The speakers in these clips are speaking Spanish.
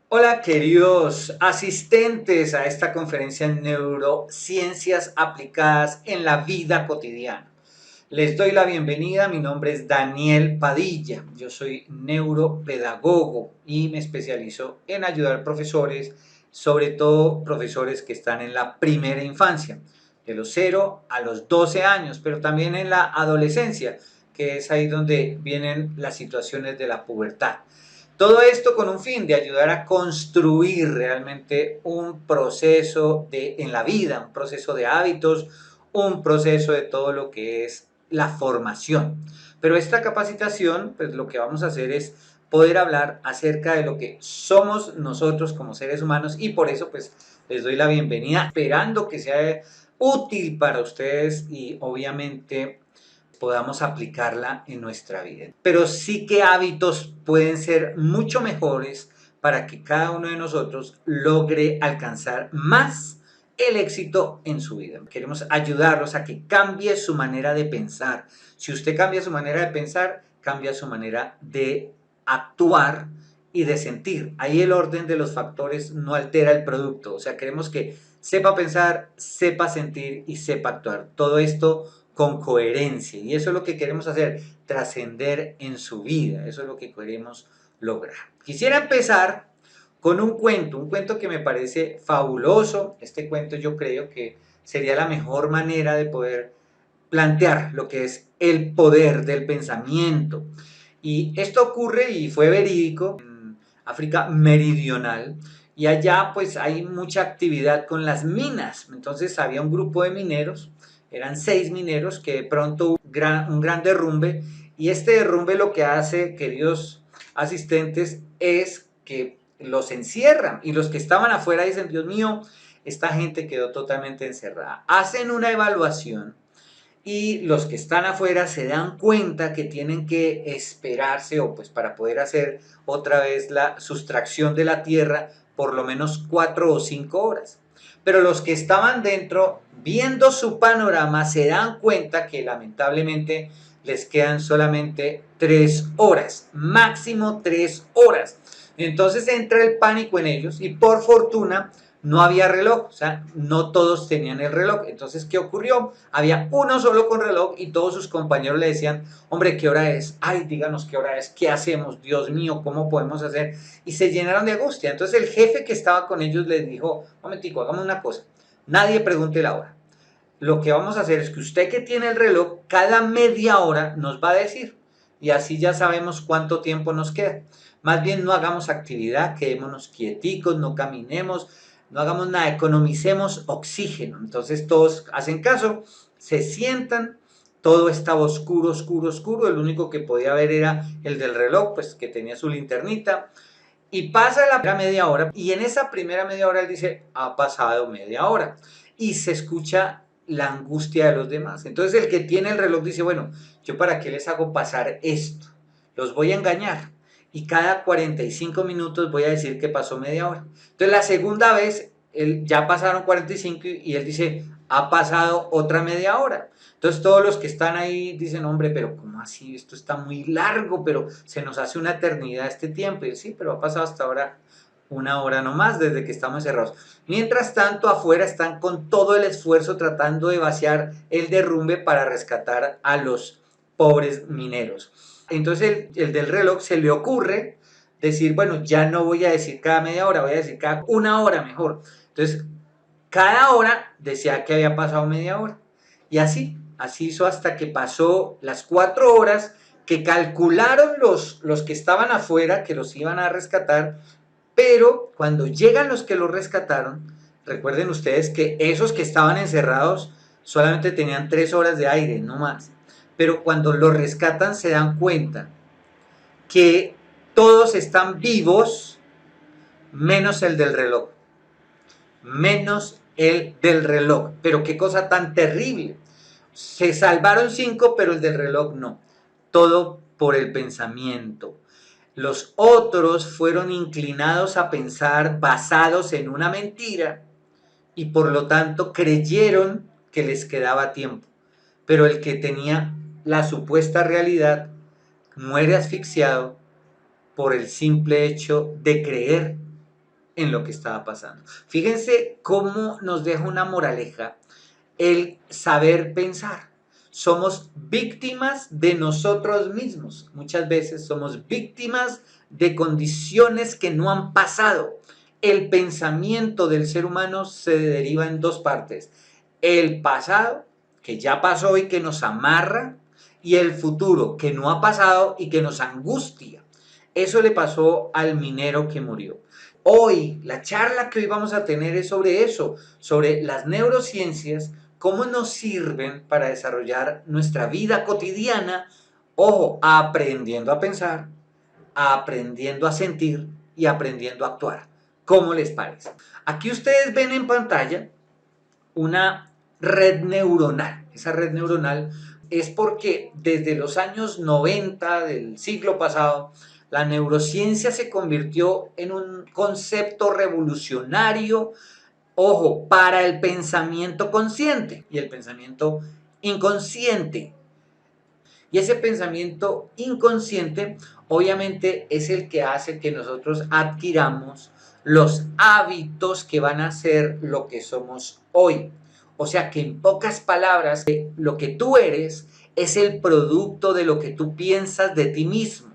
Hola queridos asistentes a esta conferencia en neurociencias aplicadas en la vida cotidiana. Les doy la bienvenida, mi nombre es Daniel Padilla, yo soy neuropedagogo y me especializo en ayudar profesores, sobre todo profesores que están en la primera infancia, de los 0 a los 12 años, pero también en la adolescencia, que es ahí donde vienen las situaciones de la pubertad. Todo esto con un fin de ayudar a construir realmente un proceso en la vida, un proceso de hábitos, un proceso de todo lo que es la formación. Pero esta capacitación, pues lo que vamos a hacer es poder hablar acerca de lo que somos nosotros como seres humanos y por eso pues les doy la bienvenida, esperando que sea útil para ustedes y obviamente podamos aplicarla en nuestra vida. Pero sí que hábitos pueden ser mucho mejores para que cada uno de nosotros logre alcanzar más el éxito en su vida. Queremos ayudarlos a que cambie su manera de pensar. Si usted cambia su manera de pensar, cambia su manera de actuar y de sentir. Ahí el orden de los factores no altera el producto. O sea, queremos que sepa pensar, sepa sentir y sepa actuar. Todo esto con coherencia. Y eso es lo que queremos hacer, trascender en su vida. Eso es lo que queremos lograr. Quisiera empezar con un cuento que me parece fabuloso. Este cuento yo creo que sería la mejor manera de poder plantear lo que es el poder del pensamiento. Y esto ocurre y fue verídico en África Meridional. Y allá pues hay mucha actividad con las minas. Entonces había un grupo de mineros, eran 6 mineros, que de pronto hubo un gran derrumbe. Y este derrumbe lo que hace, queridos asistentes, es que los encierran. Y los que estaban afuera dicen, Dios mío, esta gente quedó totalmente encerrada. Hacen una evaluación y los que están afuera se dan cuenta que tienen que esperarse o pues para poder hacer otra vez la sustracción de la tierra por lo menos 4 o 5 horas. Pero los que estaban dentro, viendo su panorama, se dan cuenta que lamentablemente les quedan solamente 3 horas, máximo 3 horas. Entonces entra el pánico en ellos y por fortuna no había reloj, o sea, no todos tenían el reloj. Entonces, ¿qué ocurrió? Había uno solo con reloj y todos sus compañeros le decían, hombre, ¿qué hora es? Ay, díganos qué hora es, ¿qué hacemos? Dios mío, ¿cómo podemos hacer? Y se llenaron de angustia. Entonces el jefe que estaba con ellos les dijo, momentico, hagamos una cosa, nadie pregunte la hora. Lo que vamos a hacer es que usted que tiene el reloj, cada media hora nos va a decir y así ya sabemos cuánto tiempo nos queda. Más bien no hagamos actividad, quedémonos quieticos, no caminemos, no hagamos nada, economicemos oxígeno. Entonces todos hacen caso, se sientan, todo estaba oscuro, oscuro, oscuro, el único que podía ver era el del reloj, pues que tenía su linternita. Y pasa la primera media hora y en esa primera media hora él dice, ha pasado media hora. Y se escucha la angustia de los demás. Entonces el que tiene el reloj dice, bueno, yo para qué les hago pasar esto, los voy a engañar y cada 45 minutos voy a decir que pasó media hora. Entonces la segunda vez ya pasaron 45 y él dice, ha pasado otra media hora. Entonces todos los que están ahí dicen, hombre, pero ¿cómo así? Esto está muy largo, pero se nos hace una eternidad este tiempo. Y sí, pero ha pasado hasta ahora una hora nomás desde que estamos cerrados. Mientras tanto, afuera están con todo el esfuerzo tratando de vaciar el derrumbe para rescatar a los pobres mineros. Entonces el del reloj se le ocurre decir, bueno, ya no voy a decir cada media hora, voy a decir cada una hora mejor. Entonces, cada hora decía que había pasado media hora. Y así hizo hasta que pasó las 4 horas que calcularon los que estaban afuera, que los iban a rescatar, pero cuando llegan los que los rescataron, recuerden ustedes que esos que estaban encerrados solamente tenían 3 horas de aire, no más. Pero cuando los rescatan se dan cuenta que todos están vivos menos el del reloj. Menos el del reloj. Pero qué cosa tan terrible. Se salvaron 5, pero el del reloj no. Todo por el pensamiento. Los otros fueron inclinados a pensar basados en una mentira y por lo tanto creyeron que les quedaba tiempo. Pero el que tenía la supuesta realidad muere asfixiado por el simple hecho de creer en lo que estaba pasando. Fíjense cómo nos deja una moraleja el saber pensar. Somos víctimas de nosotros mismos. Muchas veces somos víctimas de condiciones que no han pasado. El pensamiento del ser humano se deriva en dos partes: el pasado, que ya pasó y que nos amarra, y el futuro, que no ha pasado y que nos angustia. Eso le pasó al minero que murió. Hoy, la charla que hoy vamos a tener es sobre eso, sobre las neurociencias, cómo nos sirven para desarrollar nuestra vida cotidiana, ojo, aprendiendo a pensar, aprendiendo a sentir y aprendiendo a actuar. ¿Cómo les parece? Aquí ustedes ven en pantalla una red neuronal. Esa red neuronal es porque desde los años 90 del siglo pasado, la neurociencia se convirtió en un concepto revolucionario, ojo, para el pensamiento consciente y el pensamiento inconsciente. Y ese pensamiento inconsciente obviamente es el que hace que nosotros adquiramos los hábitos que van a ser lo que somos hoy. O sea que en pocas palabras, lo que tú eres es el producto de lo que tú piensas de ti mismo.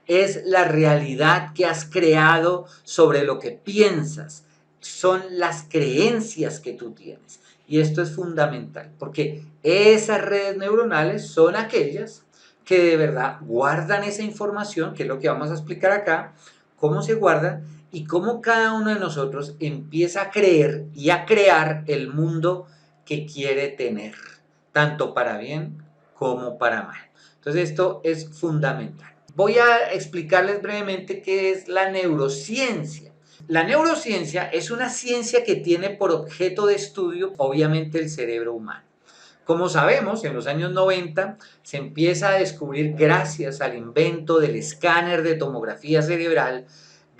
Es la realidad que has creado sobre lo que piensas. Son las creencias que tú tienes. Y esto es fundamental, porque esas redes neuronales son aquellas que de verdad guardan esa información, que es lo que vamos a explicar acá, cómo se guardan y cómo cada uno de nosotros empieza a creer y a crear el mundo que quiere tener, tanto para bien como para mal. Entonces esto es fundamental. Voy a explicarles brevemente qué es la neurociencia. La neurociencia es una ciencia que tiene por objeto de estudio, obviamente, el cerebro humano. Como sabemos, en los años 90 se empieza a descubrir, gracias al invento del escáner de tomografía cerebral,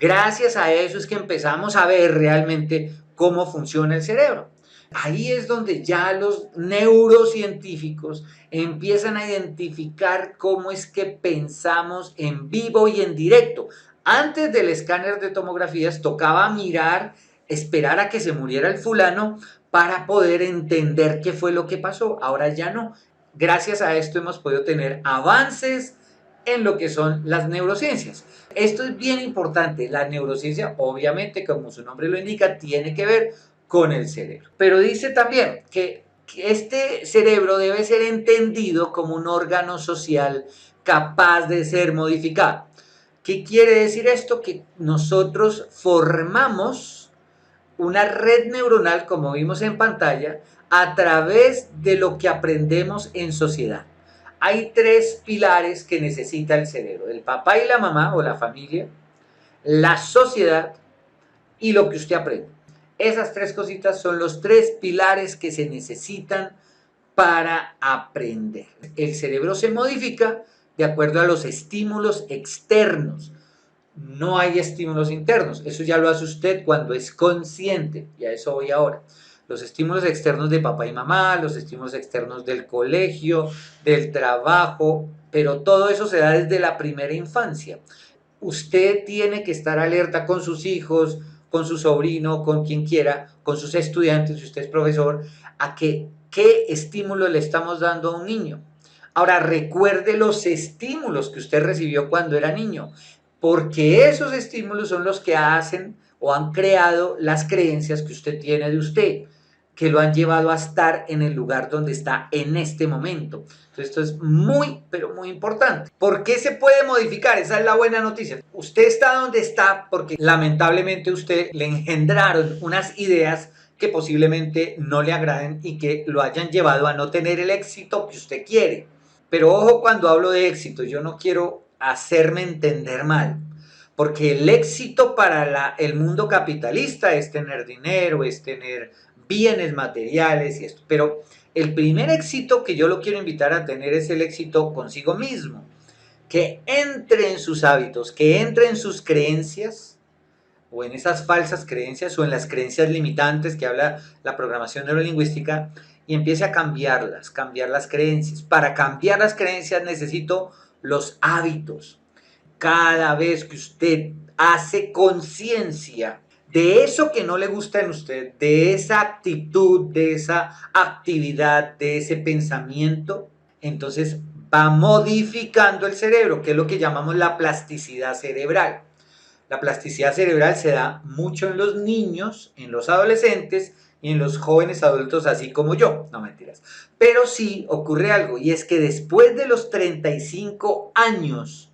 gracias a eso es que empezamos a ver realmente cómo funciona el cerebro. Ahí es donde ya los neurocientíficos empiezan a identificar cómo es que pensamos en vivo y en directo. Antes del escáner de tomografías tocaba mirar, esperar a que se muriera el fulano para poder entender qué fue lo que pasó. Ahora ya no. Gracias a esto hemos podido tener avances en lo que son las neurociencias. Esto es bien importante. La neurociencia, obviamente, como su nombre lo indica, tiene que ver con el cerebro. Pero dice también que este cerebro debe ser entendido como un órgano social capaz de ser modificado. ¿Qué quiere decir esto? Que nosotros formamos una red neuronal, como vimos en pantalla, a través de lo que aprendemos en sociedad. Hay tres pilares que necesita el cerebro: el papá y la mamá o la familia, la sociedad y lo que usted aprende. Esas tres cositas son los tres pilares que se necesitan para aprender. El cerebro se modifica de acuerdo a los estímulos externos. No hay estímulos internos. Eso ya lo hace usted cuando es consciente. Y a eso voy ahora. Los estímulos externos de papá y mamá, los estímulos externos del colegio, del trabajo, pero todo eso se da desde la primera infancia. Usted tiene que estar alerta con sus hijos, con su sobrino, con quien quiera, con sus estudiantes, si usted es profesor, a que qué estímulo le estamos dando a un niño. Ahora, recuerde los estímulos que usted recibió cuando era niño, porque esos estímulos son los que hacen o han creado las creencias que usted tiene de usted, que lo han llevado a estar en el lugar donde está en este momento. Entonces, esto es muy, pero muy importante. ¿Por qué se puede modificar? Esa es la buena noticia. Usted está donde está porque lamentablemente usted le engendraron unas ideas que posiblemente no le agraden y que lo hayan llevado a no tener el éxito que usted quiere. Pero ojo, cuando hablo de éxito, yo no quiero hacerme entender mal, porque el éxito para el mundo capitalista es tener dinero, es tener bienes materiales y esto. Pero el primer éxito que yo lo quiero invitar a tener es el éxito consigo mismo. Que entre en sus hábitos, que entre en sus creencias, o en esas falsas creencias, o en las creencias limitantes que habla la programación neurolingüística, y empiece a cambiar las creencias. Para cambiar las creencias necesito los hábitos. Cada vez que usted hace conciencia de eso que no le gusta en usted, de esa actitud, de esa actividad, de ese pensamiento, entonces va modificando el cerebro, que es lo que llamamos la plasticidad cerebral. La plasticidad cerebral se da mucho en los niños, en los adolescentes y en los jóvenes adultos, así como yo. No, mentiras. Pero sí ocurre algo, y es que después de los 35 años,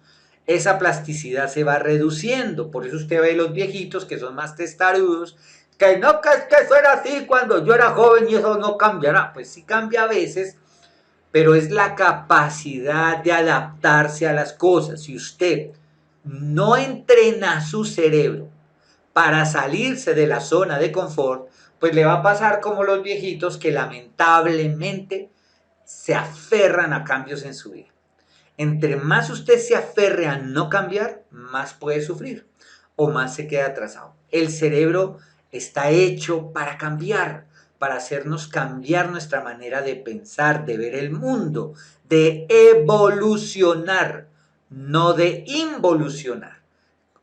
esa plasticidad se va reduciendo. Por eso usted ve los viejitos que son más testarudos, que no, que es que eso era así cuando yo era joven y eso no cambiará. Pues sí cambia a veces, pero es la capacidad de adaptarse a las cosas. Si usted no entrena su cerebro para salirse de la zona de confort, pues le va a pasar como los viejitos que lamentablemente se aferran a cambios en su vida. Entre más usted se aferre a no cambiar, más puede sufrir o más se queda atrasado. El cerebro está hecho para cambiar, para hacernos cambiar nuestra manera de pensar, de ver el mundo, de evolucionar, no de involucionar.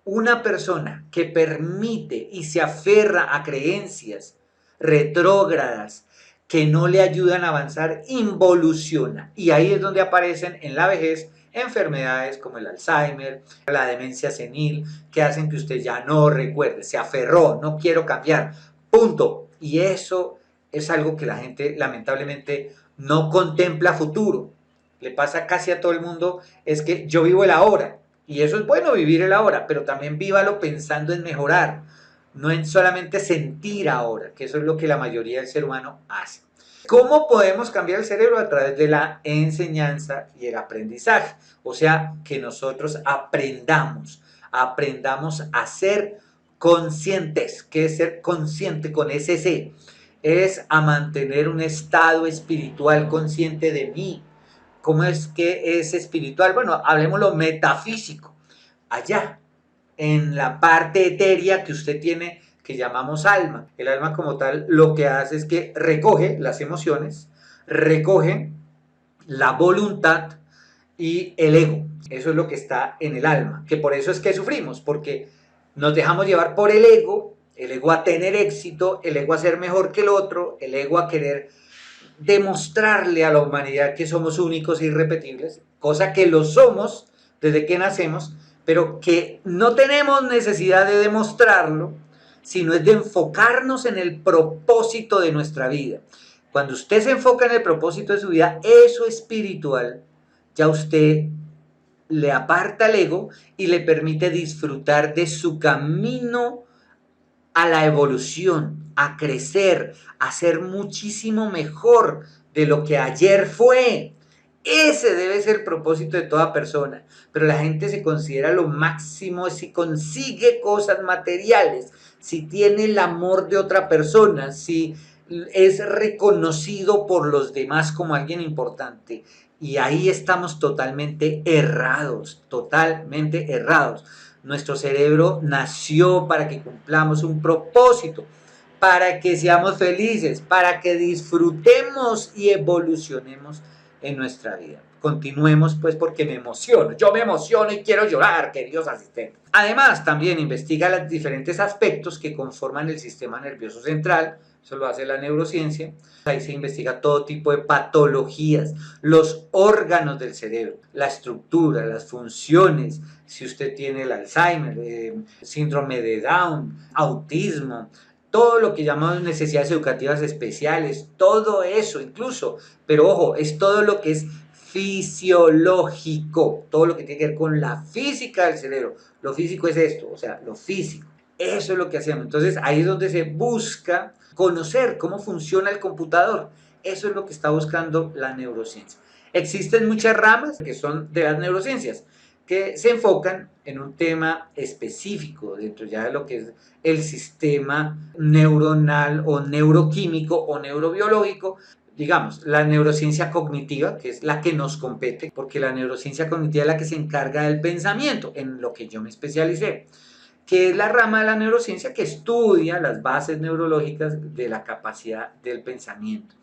Una persona que permite y se aferra a creencias retrógradas que no le ayudan a avanzar, involuciona. Y ahí es donde aparecen en la vejez enfermedades como el Alzheimer, la demencia senil, que hacen que usted ya no recuerde, se aferró, no quiero cambiar, punto. Y eso es algo que la gente lamentablemente no contempla futuro. Le pasa casi a todo el mundo, es que yo vivo el ahora. Y eso es bueno, vivir el ahora, pero también vívalo pensando en mejorar, no en solamente sentir ahora, que eso es lo que la mayoría del ser humano hace. ¿Cómo podemos cambiar el cerebro? A través de la enseñanza y el aprendizaje. O sea, que nosotros aprendamos a ser conscientes. ¿Qué es ser consciente con ese C? Es a mantener un estado espiritual consciente de mí. ¿Cómo es que es espiritual? Bueno, hablemos lo metafísico. Allá, en la parte etérea que usted tiene, que llamamos alma. El alma como tal lo que hace es que recoge las emociones, recoge la voluntad y el ego. Eso es lo que está en el alma, que por eso es que sufrimos, porque nos dejamos llevar por el ego a tener éxito, el ego a ser mejor que el otro, el ego a querer demostrarle a la humanidad que somos únicos e irrepetibles, cosa que lo somos desde que nacemos, pero que no tenemos necesidad de demostrarlo, sino es de enfocarnos en el propósito de nuestra vida. Cuando usted se enfoca en el propósito de su vida, eso espiritual, ya usted le aparta el ego y le permite disfrutar de su camino a la evolución, a crecer, a ser muchísimo mejor de lo que ayer fue. Ese debe ser el propósito de toda persona. Pero la gente se considera lo máximo si consigue cosas materiales, si tiene el amor de otra persona, si es reconocido por los demás como alguien importante. Y ahí estamos totalmente errados, totalmente errados. Nuestro cerebro nació para que cumplamos un propósito, para que seamos felices, para que disfrutemos y evolucionemos en nuestra vida. Continuemos pues porque me emociono. Yo me emociono y quiero llorar, queridos asistentes. Además, también investiga los diferentes aspectos que conforman el sistema nervioso central. Eso lo hace la neurociencia. Ahí se investiga todo tipo de patologías, los órganos del cerebro, la estructura, las funciones, si usted tiene el Alzheimer, síndrome de Down, autismo, todo lo que llamamos necesidades educativas especiales, todo eso incluso, pero ojo, es todo lo que es fisiológico, todo lo que tiene que ver con la física del cerebro. Lo físico es esto, o sea, lo físico. Eso es lo que hacemos. Entonces ahí es donde se busca conocer cómo funciona el computador. Eso es lo que está buscando la neurociencia. Existen muchas ramas que son de las neurociencias, que se enfocan en un tema específico dentro ya de lo que es el sistema neuronal o neuroquímico o neurobiológico. Digamos, la neurociencia cognitiva, que es la que nos compete, porque la neurociencia cognitiva es la que se encarga del pensamiento, en lo que yo me especialicé, que es la rama de la neurociencia que estudia las bases neurológicas de la capacidad del pensamiento.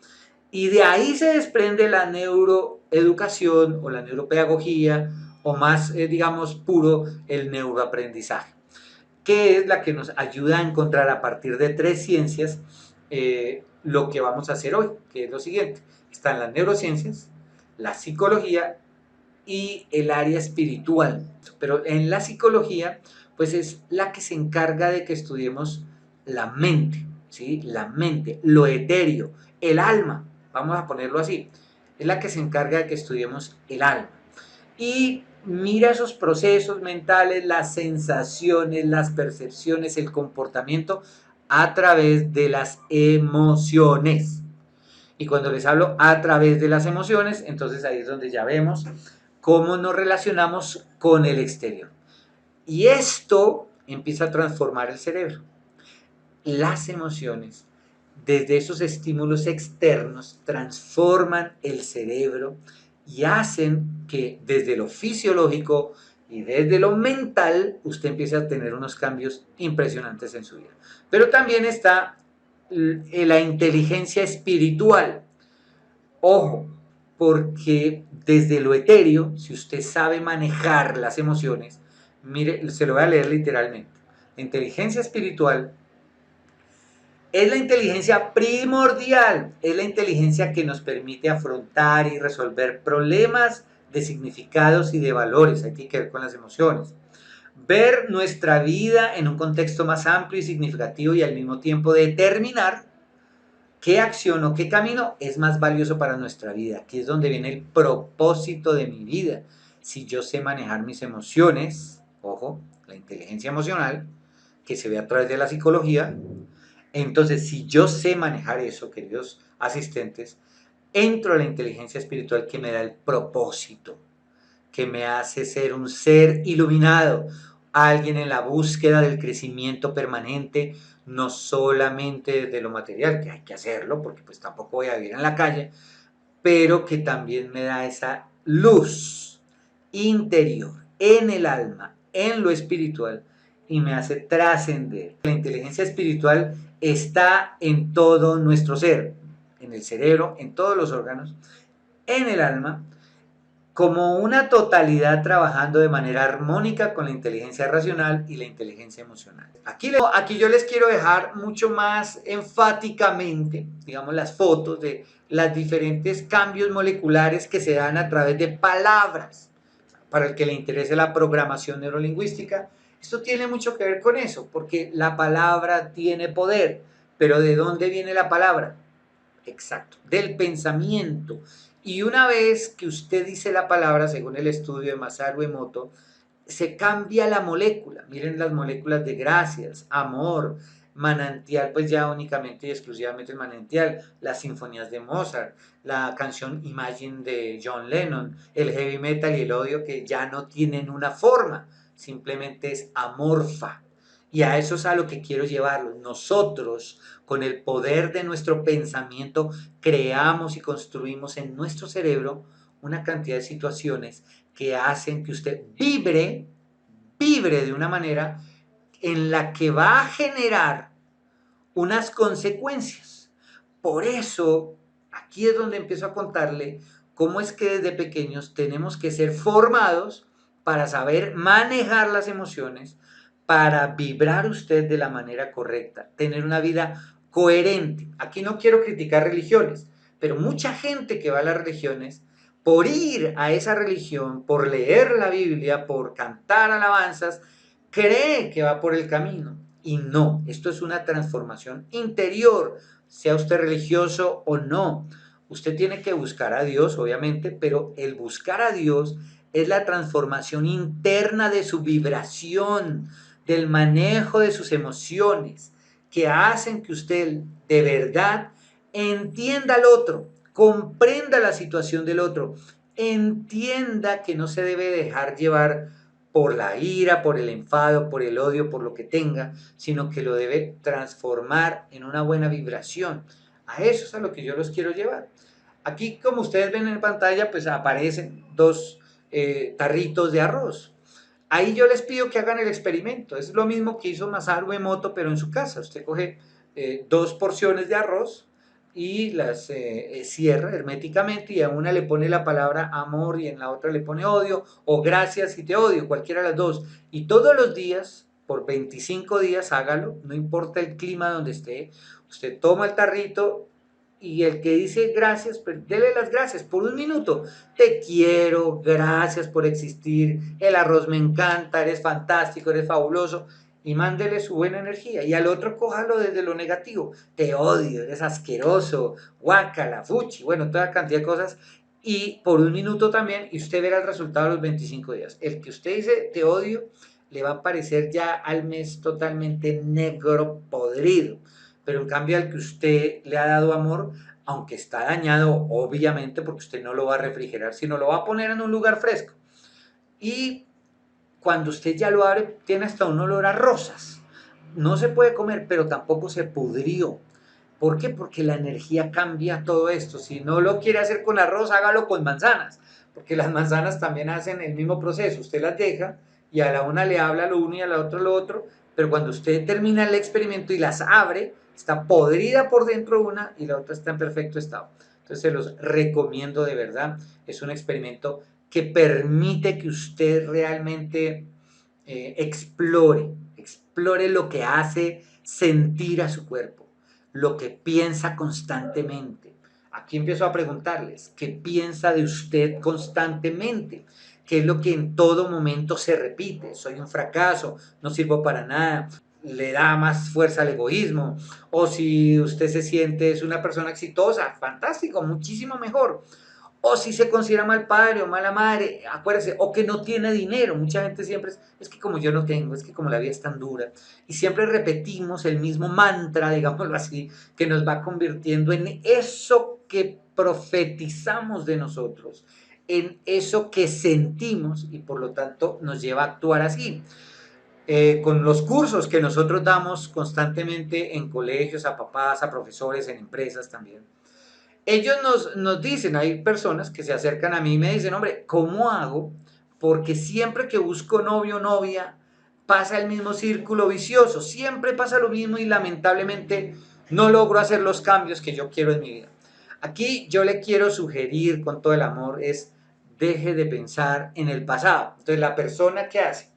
Y de ahí se desprende la neuroeducación o la neuropedagogía, o más, digamos, puro, el neuroaprendizaje. que es la que nos ayuda a encontrar a partir de 3 ciencias lo que vamos a hacer hoy, que es lo siguiente. Están las neurociencias, la psicología y el área espiritual. Pero en la psicología, pues es la que se encarga de que estudiemos la mente, ¿sí? La mente, lo etéreo, el alma, vamos a ponerlo así. Es la que se encarga de que estudiemos el alma. Y mira esos procesos mentales, las sensaciones, las percepciones, el comportamiento a través de las emociones. Y cuando les hablo a través de las emociones, entonces ahí es donde ya vemos cómo nos relacionamos con el exterior. Y esto empieza a transformar el cerebro. Las emociones, desde esos estímulos externos, transforman el cerebro y hacen que desde lo fisiológico y desde lo mental usted empiece a tener unos cambios impresionantes en su vida. Pero también está la inteligencia espiritual. Ojo, porque desde lo etéreo, si usted sabe manejar las emociones, mire, se lo voy a leer literalmente. La inteligencia espiritual es la inteligencia primordial, es la inteligencia que nos permite afrontar y resolver problemas de significados y de valores, hay que ver con las emociones. Ver nuestra vida en un contexto más amplio y significativo y al mismo tiempo determinar qué acción o qué camino es más valioso para nuestra vida. Aquí es donde viene el propósito de mi vida. Si yo sé manejar mis emociones, ojo, la inteligencia emocional, que se ve a través de la psicología, entonces si yo sé manejar eso, queridos asistentes, entro a la inteligencia espiritual que me da el propósito, que me hace ser un ser iluminado, alguien en la búsqueda del crecimiento permanente, no solamente de lo material, que hay que hacerlo, porque pues tampoco voy a vivir en la calle, pero que también me da esa luz interior en el alma, en lo espiritual, y me hace trascender. La inteligencia espiritual está en todo nuestro ser, en el cerebro, en todos los órganos, en el alma, como una totalidad trabajando de manera armónica con la inteligencia racional y la inteligencia emocional. Aquí yo les quiero dejar mucho más enfáticamente, digamos, las fotos de los diferentes cambios moleculares que se dan a través de palabras. Para el que le interese la programación neurolingüística, esto tiene mucho que ver con eso, porque la palabra tiene poder, pero ¿de dónde viene la palabra? Exacto, del pensamiento. Y una vez que usted dice la palabra, según el estudio de Masaru Emoto, se cambia la molécula. Miren las moléculas de gracias, amor, manantial, pues ya únicamente y exclusivamente el manantial, las sinfonías de Mozart, la canción Imagine de John Lennon, el heavy metal y el odio que ya no tienen una forma, simplemente es amorfa. Y a eso es a lo que quiero llevarlos. Nosotros, con el poder de nuestro pensamiento, creamos y construimos en nuestro cerebro una cantidad de situaciones que hacen que usted vibre de una manera en la que va a generar unas consecuencias. Por eso, aquí es donde empiezo a contarle cómo es que desde pequeños tenemos que ser formados para saber manejar las emociones, para vibrar usted de la manera correcta, tener una vida coherente. Aquí no quiero criticar religiones, pero mucha gente que va a las religiones, por ir a esa religión, por leer la Biblia, por cantar alabanzas, cree que va por el camino. Y no, esto es una transformación interior, sea usted religioso o no. Usted tiene que buscar a Dios, obviamente, pero el buscar a Dios es la transformación interna de su vibración, del manejo de sus emociones, que hacen que usted de verdad entienda al otro, comprenda la situación del otro, entienda que no se debe dejar llevar por la ira, por el enfado, por el odio, por lo que tenga, sino que lo debe transformar en una buena vibración. A eso es a lo que yo los quiero llevar. Aquí, como ustedes ven en pantalla, pues aparecen dos tarritos de arroz. Ahí yo les pido que hagan el experimento. Es lo mismo que hizo Masaru Emoto, pero en su casa. Usted coge dos porciones de arroz y las cierra herméticamente y a una le pone la palabra amor y en la otra le pone odio o gracias y te odio, cualquiera de las dos. Y todos los días por 25 días, hágalo, no importa el clima donde esté, usted toma el tarrito y el que dice gracias, pues dele las gracias por un minuto. Te quiero, gracias por existir, el arroz me encanta, eres fantástico, eres fabuloso. Y mándele su buena energía. Y al otro cójalo desde lo negativo. Te odio, eres asqueroso, guácala, fuchi, bueno, toda cantidad de cosas. Y por un minuto también, y usted verá el resultado de los 25 días. El que usted dice te odio, le va a parecer ya al mes totalmente negro, podrido. Pero en cambio al que usted le ha dado amor, aunque está dañado, obviamente, porque usted no lo va a refrigerar, sino lo va a poner en un lugar fresco. Y cuando usted ya lo abre, tiene hasta un olor a rosas. No se puede comer, pero tampoco se pudrió. ¿Por qué? Porque la energía cambia todo esto. Si no lo quiere hacer con arroz, hágalo con manzanas, porque las manzanas también hacen el mismo proceso. Usted las deja y a la una le habla lo uno y a la otra lo otro, pero cuando usted termina el experimento y las abre, está podrida por dentro una y la otra está en perfecto estado. Entonces se los recomiendo de verdad. Es un experimento que permite que usted realmente explore lo que hace sentir a su cuerpo, lo que piensa constantemente. Aquí empiezo a preguntarles, ¿qué piensa de usted constantemente? ¿Qué es lo que en todo momento se repite? Soy un fracaso, no sirvo para nada, le da más fuerza al egoísmo. O si usted se siente es una persona exitosa, fantástico, muchísimo mejor. O si se considera mal padre o mala madre, acuérdese, o que no tiene dinero. Mucha gente siempre es que como yo no tengo, es que como la vida es tan dura. Y siempre repetimos el mismo mantra, digámoslo así, que nos va convirtiendo en eso que profetizamos de nosotros, en eso que sentimos y por lo tanto nos lleva a actuar así. Con los cursos que nosotros damos constantemente en colegios, a papás, a profesores, en empresas también ellos nos dicen, hay personas que se acercan a mí y me dicen, hombre, ¿cómo hago? Porque siempre que busco novio o novia, pasa el mismo círculo vicioso, siempre pasa lo mismo y lamentablemente no logro hacer los cambios que yo quiero en mi vida. Aquí yo le quiero sugerir con todo el amor es, deje de pensar en el pasado. Entonces la persona que hace,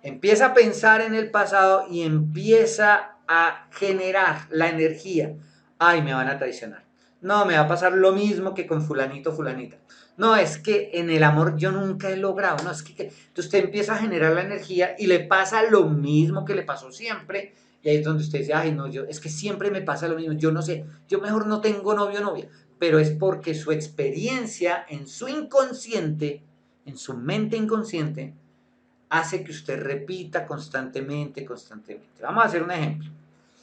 empieza a pensar en el pasado y empieza a generar la energía. Ay, me van a traicionar. No, me va a pasar lo mismo que con fulanito, fulanita. No, es que en el amor yo nunca he logrado. No, es que entonces usted empieza a generar la energía y le pasa lo mismo que le pasó siempre. Y ahí es donde usted dice, ay, no, yo, es que siempre me pasa lo mismo. Yo no sé, yo mejor no tengo novio o novia. Pero es porque su experiencia en su inconsciente, en su mente inconsciente, hace que usted repita constantemente, constantemente. Vamos a hacer un ejemplo,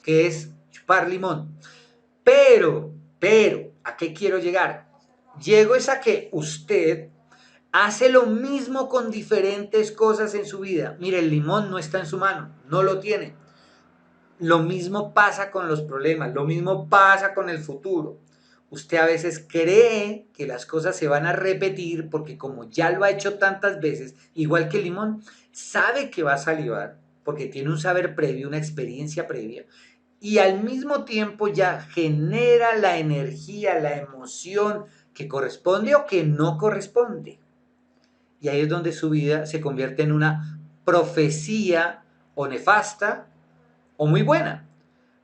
que es chupar limón. Pero, ¿a qué quiero llegar? Llego es a que usted hace lo mismo con diferentes cosas en su vida. Mire, el limón no está en su mano, no lo tiene. Lo mismo pasa con los problemas, lo mismo pasa con el futuro. Usted a veces cree que las cosas se van a repetir porque como ya lo ha hecho tantas veces, igual que el limón, sabe que va a salivar porque tiene un saber previo, una experiencia previa, y al mismo tiempo ya genera la energía, la emoción que corresponde o que no corresponde. Y ahí es donde su vida se convierte en una profecía o nefasta o muy buena.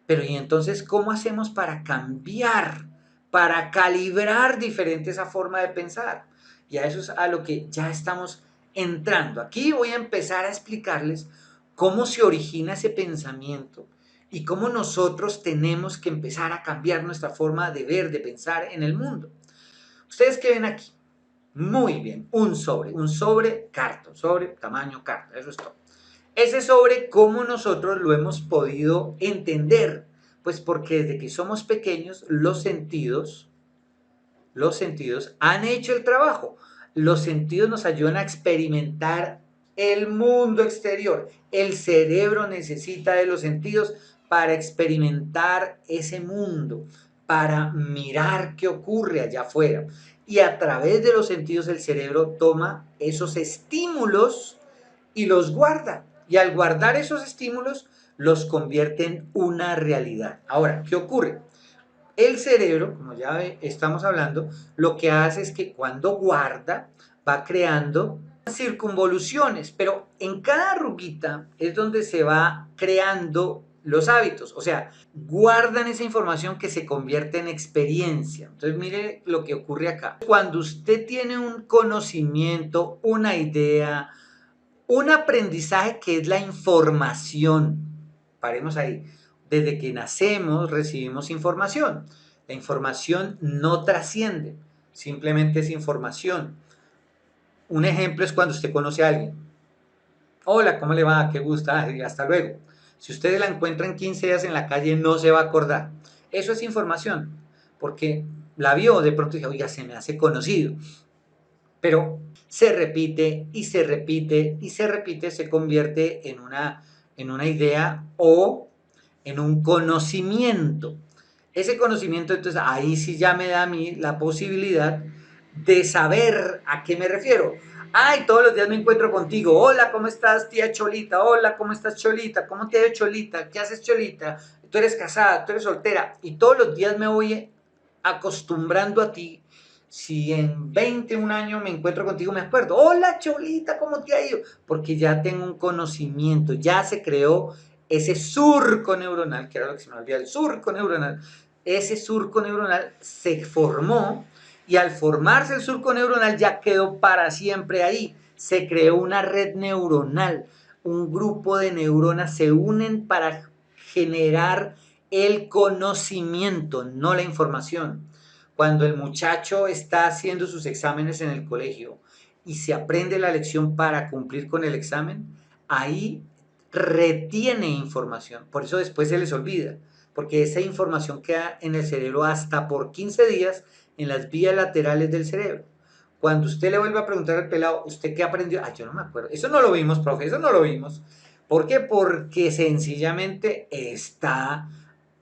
Pero ¿y entonces cómo hacemos para cambiar, para calibrar diferente esa forma de pensar? Y a eso es a lo que ya estamos entrando. Aquí voy a empezar a explicarles cómo se origina ese pensamiento y cómo nosotros tenemos que empezar a cambiar nuestra forma de ver, de pensar en el mundo. ¿Ustedes qué ven aquí? Muy bien, un sobre carta, un sobre tamaño carta, eso es todo. Ese sobre, ¿cómo nosotros lo hemos podido entender? Pues porque desde que somos pequeños, los sentidos han hecho el trabajo. Los sentidos nos ayudan a experimentar el mundo exterior. El cerebro necesita de los sentidos para experimentar ese mundo, para mirar qué ocurre allá afuera. Y a través de los sentidos el cerebro toma esos estímulos y los guarda. Y al guardar esos estímulos, los convierte en una realidad. Ahora, ¿qué ocurre? El cerebro, como ya estamos hablando, lo que hace es que cuando guarda, va creando circunvoluciones, pero en cada arruguita es donde se va creando los hábitos, o sea, guardan esa información que se convierte en experiencia. Entonces mire lo que ocurre acá. Cuando usted tiene un conocimiento, una idea, un aprendizaje que es la información, paremos ahí, desde que nacemos recibimos información. La información no trasciende, simplemente es información. Un ejemplo es cuando usted conoce a alguien. Hola, ¿cómo le va? ¿Qué gusta? Hasta luego. Si usted la encuentra en 15 días en la calle, no se va a acordar. Eso es información, porque la vio, de pronto dice, oiga, se me hace conocido. Pero se repite y se repite y se repite, se convierte en una idea o en un conocimiento. Ese conocimiento, entonces, ahí sí ya me da a mí la posibilidad de saber a qué me refiero. Ay, todos los días me encuentro contigo. Hola, ¿cómo estás, tía Cholita? Hola, ¿cómo estás, Cholita? ¿Cómo te ha ido, Cholita? ¿Qué haces, Cholita? Tú eres casada, tú eres soltera. Y todos los días me voy acostumbrando a ti. Si en 21 años me encuentro contigo, me acuerdo. Hola, Cholita, ¿cómo te ha ido? Porque ya tengo un conocimiento, ya se creó ese surco neuronal, que era lo que se me olvidaba, el surco neuronal. Ese surco neuronal se formó y al formarse el surco neuronal ya quedó para siempre ahí. Se creó una red neuronal, un grupo de neuronas se unen para generar el conocimiento, no la información. Cuando el muchacho está haciendo sus exámenes en el colegio y se aprende la lección para cumplir con el examen, ahí retiene información. Por eso después se les olvida, porque esa información queda en el cerebro hasta por 15 días en las vías laterales del cerebro. Cuando usted le vuelve a preguntar al pelado, ¿usted qué aprendió? Ah, yo no me acuerdo. Eso no lo vimos, profe, eso no lo vimos. ¿Por qué? Porque sencillamente está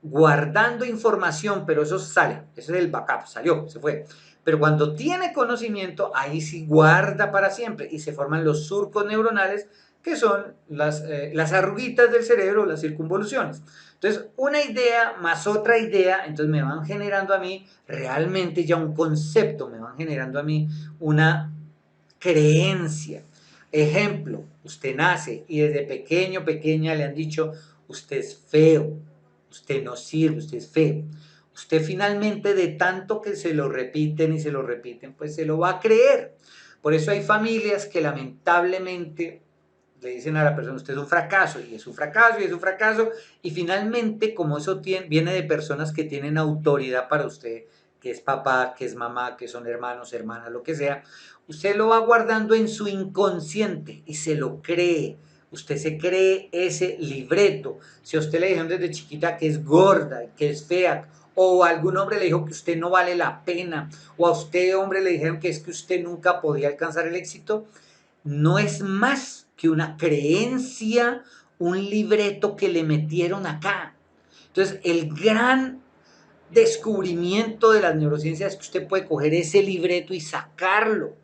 guardando información, pero eso sale, ese es el backup, salió, se fue. Pero cuando tiene conocimiento, ahí sí guarda para siempre y se forman los surcos neuronales, que son las arruguitas del cerebro, las circunvoluciones. Entonces, una idea más otra idea, entonces me van generando a mí realmente ya un concepto, me van generando a mí una creencia. Ejemplo, usted nace y desde pequeño, pequeña le han dicho, usted es feo, usted no sirve, usted es feo. Usted finalmente de tanto que se lo repiten y se lo repiten, pues se lo va a creer. Por eso hay familias que lamentablemente le dicen a la persona, usted es un fracaso, y es un fracaso, y es un fracaso, y finalmente, como eso viene de personas que tienen autoridad para usted, que es papá, que es mamá, que son hermanos, hermanas, lo que sea, usted lo va guardando en su inconsciente y se lo cree. Usted se cree ese libreto. Si a usted le dijeron desde chiquita que es gorda, que es fea, o algún hombre le dijo que usted no vale la pena, o a usted, hombre, le dijeron que es que usted nunca podía alcanzar el éxito, no es más que una creencia, un libreto que le metieron acá. Entonces, el gran descubrimiento de las neurociencias es que usted puede coger ese libreto y sacarlo,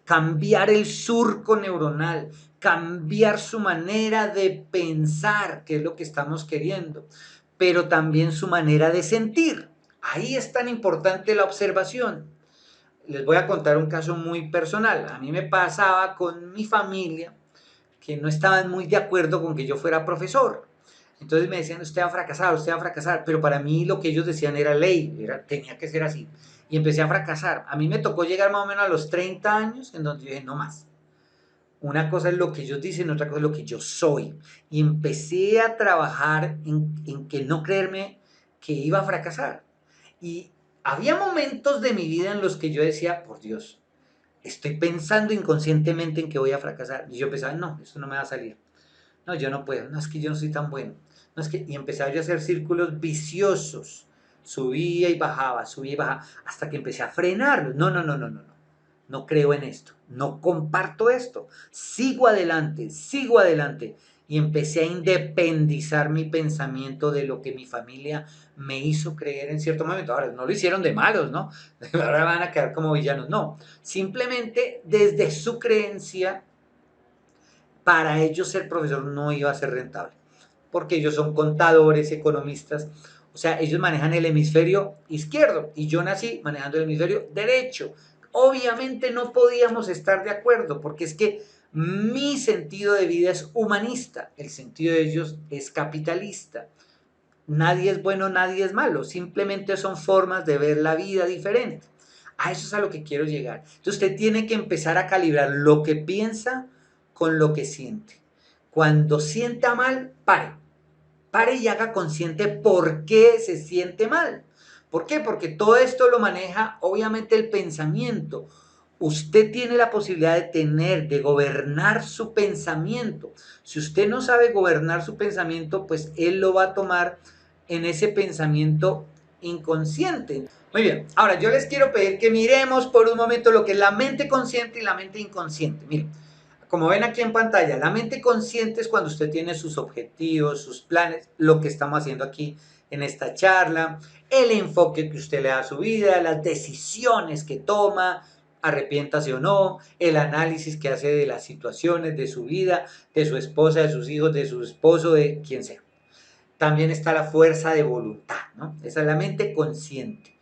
cambiar el surco neuronal, cambiar su manera de pensar, que es lo que estamos queriendo, pero también su manera de sentir. Ahí es tan importante la observación. Les voy a contar un caso muy personal. A mí me pasaba con mi familia que no estaban muy de acuerdo con que yo fuera profesor. Entonces me decían, usted va a fracasar, pero para mí lo que ellos decían era ley, tenía que ser así. Y empecé a fracasar. A mí me tocó llegar más o menos a los 30 años, en donde yo dije, no más. Una cosa es lo que ellos dicen, otra cosa es lo que yo soy. Y empecé a trabajar en que no creerme que iba a fracasar. Y había momentos de mi vida en los que yo decía, por Dios, estoy pensando inconscientemente en que voy a fracasar. Y yo pensaba, no, esto no me va a salir. No, yo no puedo. No, es que yo no soy tan bueno. No, es que... Y empezaba yo a hacer círculos viciosos. Subía y bajaba, subía y bajaba, hasta que empecé a frenar. No, no, no, no, no, no. No creo en esto. No comparto esto. Sigo adelante, sigo adelante. Y empecé a independizar mi pensamiento de lo que mi familia me hizo creer en cierto momento. Ahora, no lo hicieron de malos, ¿no? Ahora van a quedar como villanos. No. Simplemente desde su creencia, para ellos ser profesor no iba a ser rentable, porque ellos son contadores, economistas, o sea, ellos manejan el hemisferio izquierdo y yo nací manejando el hemisferio derecho. Obviamente no podíamos estar de acuerdo, porque es que mi sentido de vida es humanista, el sentido de ellos es capitalista. Nadie es bueno, nadie es malo, simplemente son formas de ver la vida diferente. A eso es a lo que quiero llegar. Entonces usted tiene que empezar a calibrar lo que piensa con lo que siente. Cuando sienta mal, pare. Pare y haga consciente por qué se siente mal. ¿Por qué? Porque todo esto lo maneja obviamente el pensamiento. Usted tiene la posibilidad de de gobernar su pensamiento. Si usted no sabe gobernar su pensamiento, pues él lo va a tomar en ese pensamiento inconsciente. Muy bien, ahora yo les quiero pedir que miremos por un momento lo que es la mente consciente y la mente inconsciente. Miren, como ven aquí en pantalla, la mente consciente es cuando usted tiene sus objetivos, sus planes, lo que estamos haciendo aquí en esta charla, el enfoque que usted le da a su vida, las decisiones que toma, arrepiéntase o no, el análisis que hace de las situaciones de su vida, de su esposa, de sus hijos, de su esposo, de quien sea. También está la fuerza de voluntad, ¿no? Esa es la mente consciente.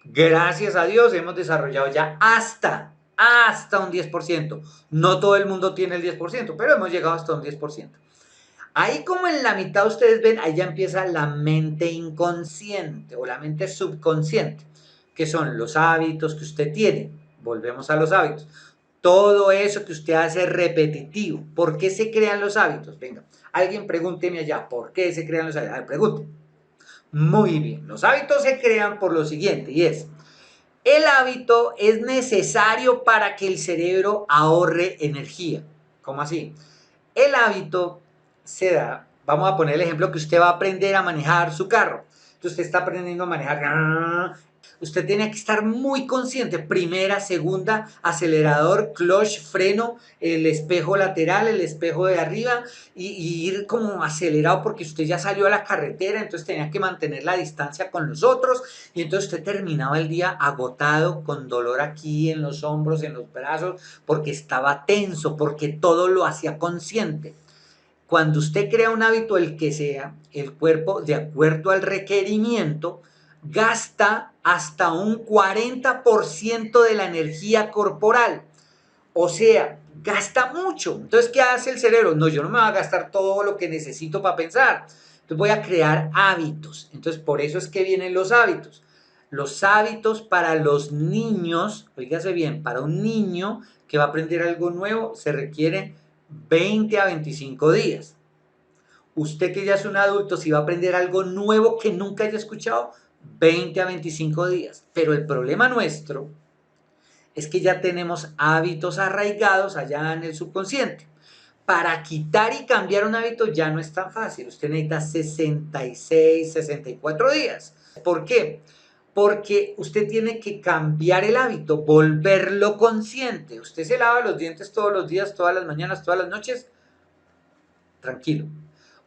Gracias a Dios hemos desarrollado ya hasta un 10%. No todo el mundo tiene el 10%, pero hemos llegado hasta un 10%. Ahí como en la mitad ustedes ven, ahí ya empieza la mente inconsciente o la mente subconsciente, que son los hábitos que usted tiene. Volvemos a los hábitos. Todo eso que usted hace repetitivo. ¿Por qué se crean los hábitos? Venga, alguien pregúnteme allá, ¿por qué se crean los hábitos? A ver, pregunte. Muy bien, los hábitos se crean por lo siguiente y es, el hábito es necesario para que el cerebro ahorre energía. ¿Cómo así? El hábito se da, vamos a poner el ejemplo que usted va a aprender a manejar su carro. Entonces usted está aprendiendo a manejar. Usted tiene que estar muy consciente. Primera, segunda, acelerador, clutch, freno, el espejo lateral, el espejo de arriba y ir como acelerado porque usted ya salió a la carretera, entonces tenía que mantener la distancia con los otros y entonces usted terminaba el día agotado, con dolor aquí en los hombros, en los brazos, porque estaba tenso, porque todo lo hacía consciente. Cuando usted crea un hábito, el que sea, el cuerpo, de acuerdo al requerimiento, gasta hasta un 40% de la energía corporal. O sea, gasta mucho. Entonces, ¿qué hace el cerebro? No, yo no me voy a gastar todo lo que necesito para pensar. Entonces voy a crear hábitos. Entonces, por eso es que vienen los hábitos. Los hábitos para los niños, oígase bien, para un niño que va a aprender algo nuevo se requieren 20 a 25 días. Usted que ya es un adulto, si va a aprender algo nuevo que nunca haya escuchado, 20 a 25 días. Pero el problema nuestro es que ya tenemos hábitos arraigados allá en el subconsciente. Para quitar y cambiar un hábito ya no es tan fácil. Usted necesita 66, 64 días. ¿Por qué? Porque usted tiene que cambiar el hábito, volverlo consciente. Usted se lava los dientes todos los días, todas las mañanas, todas las noches, tranquilo.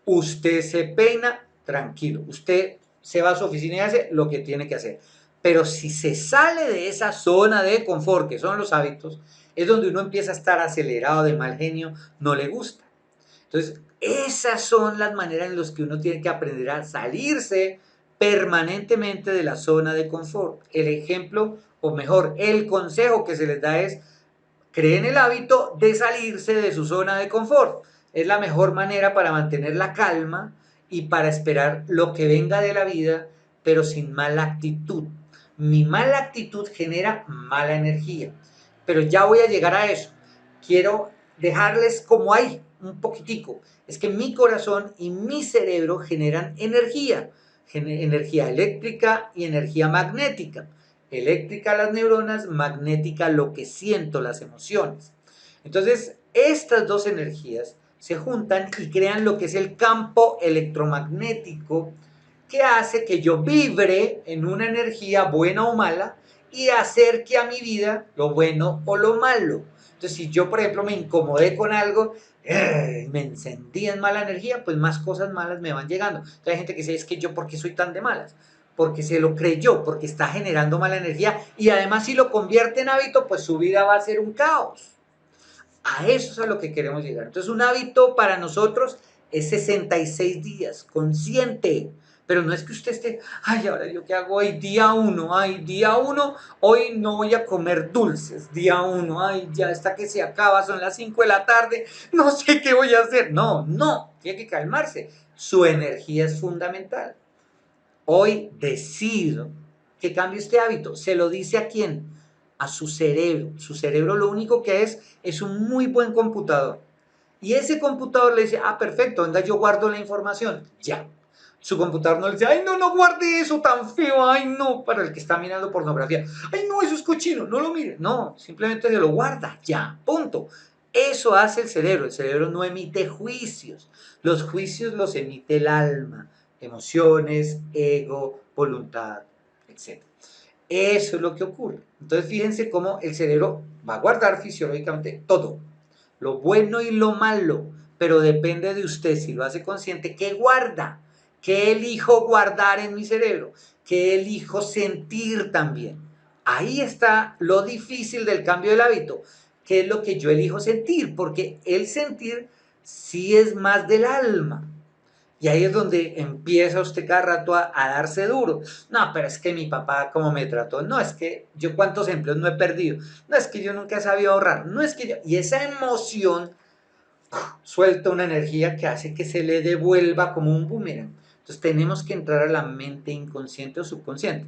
Usted se peina, tranquilo. Usted se va a su oficina y hace lo que tiene que hacer. Pero si se sale de esa zona de confort, que son los hábitos, es donde uno empieza a estar acelerado, de mal genio, no le gusta. Entonces, esas son las maneras en las que uno tiene que aprender a salirse permanentemente de la zona de confort. El ejemplo, o mejor, el consejo que se les da es, creen el hábito de salirse de su zona de confort. Es la mejor manera para mantener la calma y para esperar lo que venga de la vida, pero sin mala actitud. Mi mala actitud genera mala energía, pero ya voy a llegar a eso. Quiero dejarles como hay un poquitico. Es que mi corazón y mi cerebro generan energía, energía eléctrica y energía magnética. Eléctrica las neuronas, magnética lo que siento, las emociones. Entonces, estas dos energías se juntan y crean lo que es el campo electromagnético que hace que yo vibre en una energía buena o mala y acerque a mi vida lo bueno o lo malo. Entonces, si yo, por ejemplo, me incomodé con algo, me encendí en mala energía, pues más cosas malas me van llegando. Entonces, hay gente que dice, es que yo, ¿por qué soy tan de malas? Porque se lo creyó, porque está generando mala energía y además si lo convierte en hábito, pues su vida va a ser un caos. A eso es a lo que queremos llegar. Entonces un hábito para nosotros es 66 días, consciente, Pero no es que usted esté, ay, ahora yo qué hago hoy, día uno, hoy no voy a comer dulces, día uno, ay, ya está que se acaba, son las 5 de la tarde, no sé qué voy a hacer. No, no, tiene que calmarse. Su energía es fundamental. Hoy decido que cambie este hábito. ¿Se lo dice a quién? A su cerebro. Su cerebro lo único que es un muy buen computador. Y ese computador le dice, ah, perfecto, venga, yo guardo la información. Ya. Su computador no le dice, ay, no, no guarde eso tan feo, ay, no, para el que está mirando pornografía. Ay, no, eso es cochino, no lo mire. No, simplemente se lo guarda, ya, punto. Eso hace el cerebro no emite juicios. Los juicios los emite el alma, emociones, ego, voluntad, etc. Eso es lo que ocurre. Entonces, fíjense cómo el cerebro va a guardar fisiológicamente todo, lo bueno y lo malo, pero depende de usted si lo hace consciente, ¿qué guarda? ¿Qué elijo guardar en mi cerebro? ¿Qué elijo sentir también? Ahí está lo difícil del cambio del hábito. ¿Qué es lo que yo elijo sentir? Porque el sentir sí es más del alma. Y ahí es donde empieza usted cada rato a darse duro. No, pero es que mi papá cómo me trató. No, es que yo cuántos empleos no he perdido. No, es que yo nunca he sabido ahorrar. No, es que yo... Y esa emoción suelta una energía que hace que se le devuelva como un boomerang. Entonces tenemos que entrar a la mente inconsciente o subconsciente.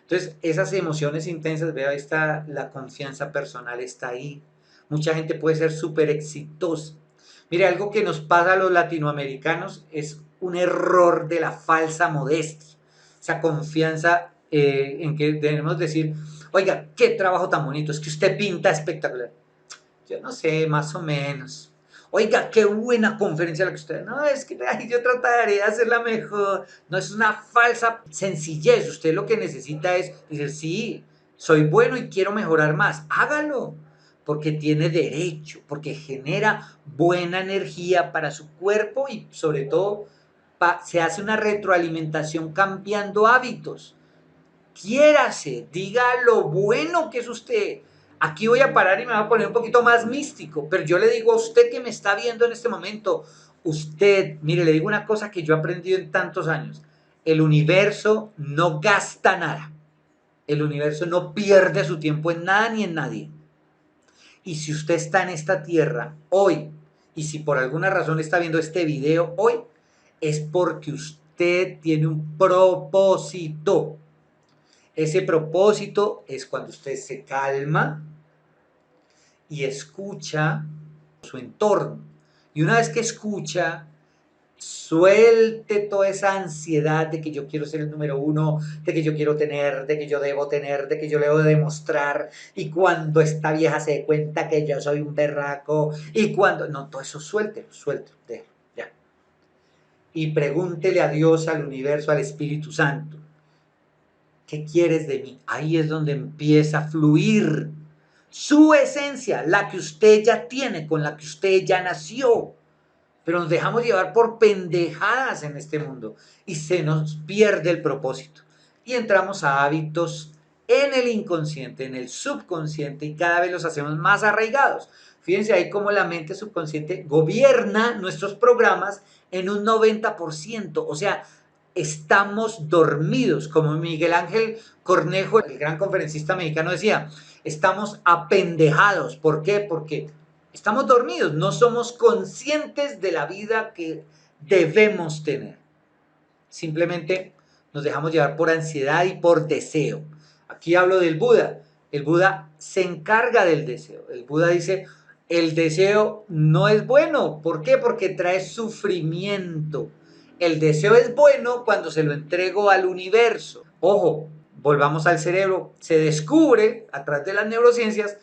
Entonces esas emociones intensas, vea, ahí está la confianza personal, está ahí. Mucha gente puede ser súper exitosa. Mire, algo que nos pasa a los latinoamericanos es un error de la falsa modestia. Esa confianza en que debemos decir, oiga, qué trabajo tan bonito, es que usted pinta espectacular. Yo no sé, más o menos. Oiga, qué buena conferencia la que usted... No, es que ay, yo trataré de hacerla mejor. No, es una falsa sencillez. Usted lo que necesita es decir, sí, soy bueno y quiero mejorar más. Hágalo, porque tiene derecho, porque genera buena energía para su cuerpo y sobre todo se hace una retroalimentación cambiando hábitos. Quiérase, diga lo bueno que es usted. Aquí voy a parar y me voy a poner un poquito más místico, pero yo le digo a usted que me está viendo en este momento, usted, mire, le digo una cosa que yo he aprendido en tantos años, el universo no gasta nada, el universo no pierde su tiempo en nada ni en nadie. Y si usted está en esta tierra hoy, y si por alguna razón está viendo este video hoy, es porque usted tiene un propósito. Ese propósito es cuando usted se calma y escucha su entorno. Y una vez que escucha, suelte toda esa ansiedad de que yo quiero ser el número uno, de que yo quiero tener, de que yo debo tener, de que yo le debo demostrar. Y cuando esta vieja se dé cuenta que yo soy un berraco, y cuando... No, todo eso suéltelo, déjelo, ya. Y pregúntele a Dios, al universo, al Espíritu Santo. ¿Qué quieres de mí? Ahí es donde empieza a fluir su esencia, la que usted ya tiene, con la que usted ya nació. Pero nos dejamos llevar por pendejadas en este mundo y se nos pierde el propósito. Y entramos a hábitos en el inconsciente, en el subconsciente y cada vez los hacemos más arraigados. Fíjense ahí cómo la mente subconsciente gobierna nuestros programas en un 90%. O sea, estamos dormidos, como Miguel Ángel Cornejo, el gran conferencista mexicano, decía, estamos apendejados. ¿Por qué? Porque estamos dormidos, no somos conscientes de la vida que debemos tener. Simplemente nos dejamos llevar por ansiedad y por deseo. Aquí hablo del Buda. El Buda se encarga del deseo. El Buda dice, el deseo no es bueno. ¿Por qué? Porque trae sufrimiento. El deseo es bueno cuando se lo entrego al universo. Ojo, volvamos al cerebro. Se descubre a través de las neurociencias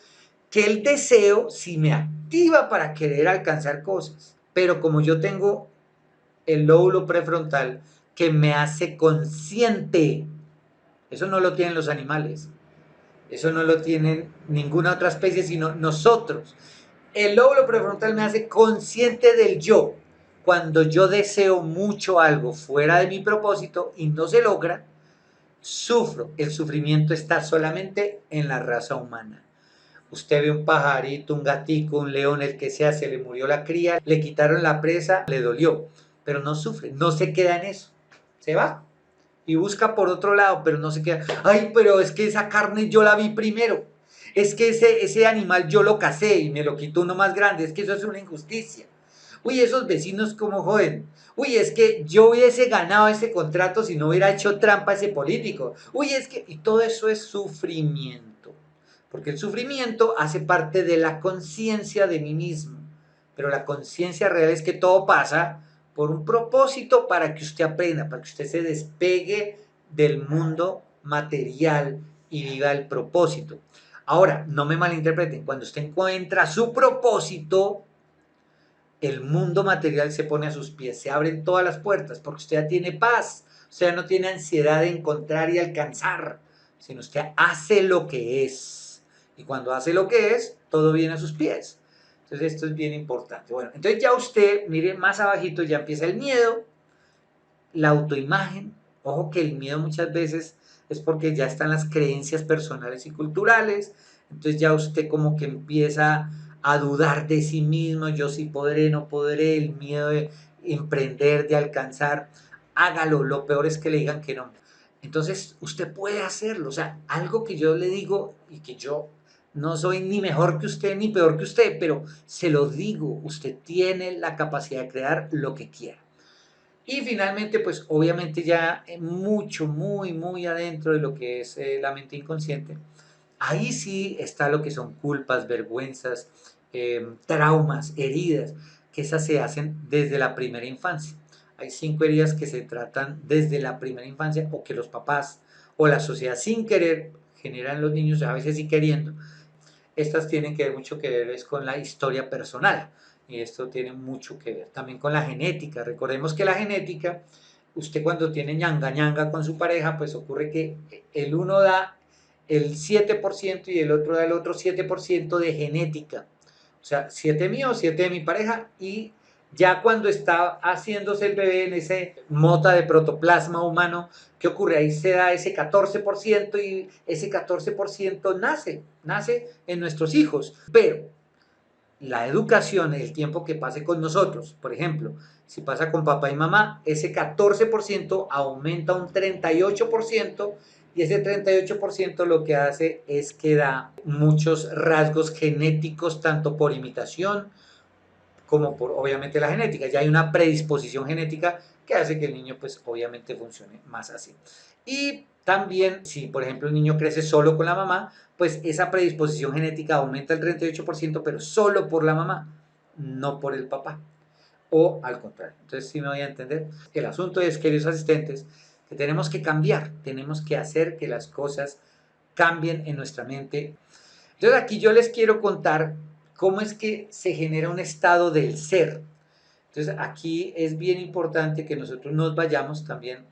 que el deseo sí me activa para querer alcanzar cosas. Pero como yo tengo el lóbulo prefrontal que me hace consciente, eso no lo tienen los animales. Eso no lo tienen ninguna otra especie sino nosotros. El lóbulo prefrontal me hace consciente del yo. Cuando yo deseo mucho algo fuera de mi propósito y no se logra, sufro. El sufrimiento está solamente en la raza humana. Usted ve un pajarito, un gatico, un león, el que sea, se le murió la cría, le quitaron la presa, le dolió, pero no sufre, no se queda en eso, se va. y busca por otro lado, pero no se queda, ay, pero es que esa carne yo la vi primero, es que ese animal yo lo casé y me lo quitó uno más grande, es que eso es una injusticia. Uy, esos vecinos como joden. Uy, es que yo hubiese ganado ese contrato si no hubiera hecho trampa ese político. Uy, es que... Y todo eso es sufrimiento. Porque el sufrimiento hace parte de la conciencia de mí mismo. Pero la conciencia real es que todo pasa por un propósito para que usted aprenda, para que usted se despegue del mundo material y viva el propósito. Ahora, no me malinterpreten, cuando usted encuentra su propósito, el mundo material se pone a sus pies, se abren todas las puertas, porque usted ya tiene paz, usted ya no tiene ansiedad de encontrar y alcanzar, sino usted hace lo que es. Y cuando hace lo que es, todo viene a sus pies. Entonces esto es bien importante. Bueno, entonces ya usted, mire más abajito, ya empieza el miedo, la autoimagen. Ojo que el miedo muchas veces es porque ya están las creencias personales y culturales. Entonces ya usted como que empieza a dudar de sí mismo, yo sí podré, no podré, el miedo de emprender, de alcanzar, hágalo, lo peor es que le digan que no. Entonces usted puede hacerlo, o sea, algo que yo le digo y que yo no soy ni mejor que usted ni peor que usted, pero se lo digo, usted tiene la capacidad de crear lo que quiera. Y finalmente, pues obviamente ya mucho, muy adentro de lo que es la mente inconsciente, ahí sí está lo que son culpas, vergüenzas, traumas, heridas, que esas se hacen desde la primera infancia. Hay 5 heridas que se tratan desde la primera infancia o que los papás o la sociedad sin querer generan en los niños, a veces sí queriendo. Estas tienen que ver mucho que ver es con la historia personal y esto tiene mucho que ver también con la genética. Recordemos que la genética, usted cuando tiene ñanga ñanga con su pareja, pues ocurre que el uno da el 7% y el otro da el otro 7% de genética. O sea, 7 mío, 7 de mi pareja y ya cuando está haciéndose el bebé en ese mota de protoplasma humano, ¿qué ocurre? Ahí se da ese 14% y ese 14% nace en nuestros hijos. Pero la educación, el tiempo que pase con nosotros, por ejemplo, si pasa con papá y mamá, ese 14% aumenta un 38% y ese 38% lo que hace es que da muchos rasgos genéticos, tanto por imitación como por obviamente la genética. Ya hay una predisposición genética que hace que el niño pues obviamente funcione más así. Y también si por ejemplo el niño crece solo con la mamá, pues esa predisposición genética aumenta el 38%, pero solo por la mamá, no por el papá. O al contrario. Entonces sí me voy a entender. El asunto es, queridos asistentes, que tenemos que cambiar, tenemos que hacer que las cosas cambien en nuestra mente. Entonces aquí yo les quiero contar cómo es que se genera un estado del ser. Entonces aquí es bien importante que nosotros nos vayamos también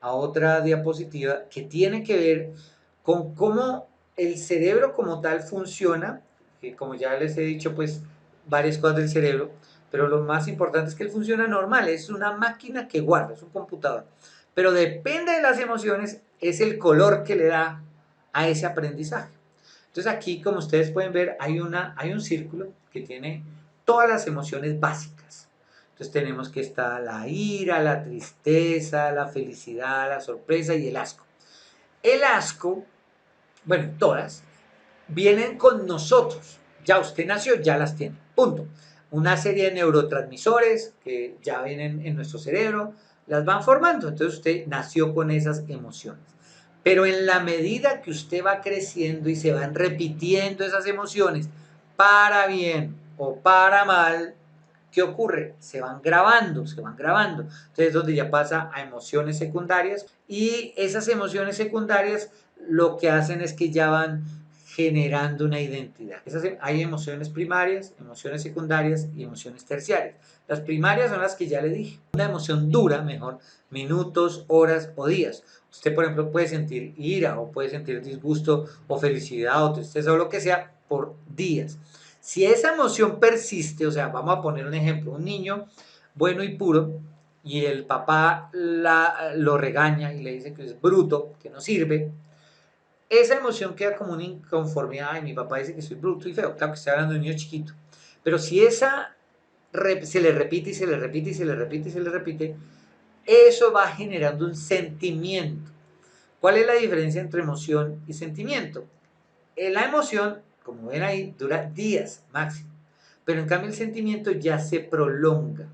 a otra diapositiva que tiene que ver con cómo el cerebro como tal funciona, que como ya les he dicho pues varias cosas del cerebro, pero lo más importante es que él funciona normal, es una máquina que guarda, es un computador, pero depende de las emociones, es el color que le da a ese aprendizaje. Entonces aquí, como ustedes pueden ver, hay un círculo que tiene todas las emociones básicas. Entonces tenemos que está la ira, la tristeza, la felicidad, la sorpresa y el asco. El asco, bueno, todas, vienen con nosotros. Ya usted nació, ya las tiene. Punto. Una serie de neurotransmisores que ya vienen en nuestro cerebro, las van formando. Entonces usted nació con esas emociones. Pero en la medida que usted va creciendo y se van repitiendo esas emociones, para bien o para mal, ¿qué ocurre? Se van grabando, se van grabando. Entonces es donde ya pasa a emociones secundarias y esas emociones secundarias lo que hacen es que ya van generando una identidad. Hay emociones primarias, emociones secundarias y emociones terciarias. Las primarias son las que ya le dije. Una emoción dura, mejor, minutos, horas o días. Usted, por ejemplo, puede sentir ira o puede sentir disgusto o felicidad o tristeza o lo que sea por días. Si esa emoción persiste, o sea, vamos a poner un ejemplo, un niño bueno y puro y el papá lo regaña y le dice que es bruto, que no sirve, esa emoción queda como una inconformidad. Ay, mi papá dice que soy bruto y feo. Claro que estoy hablando de un niño chiquito. Pero si esa se le repite y se le repite y se le repite y se le repite, eso va generando un sentimiento. ¿Cuál es la diferencia entre emoción y sentimiento? La emoción, como ven ahí, dura días máximo, pero en cambio el sentimiento ya se prolonga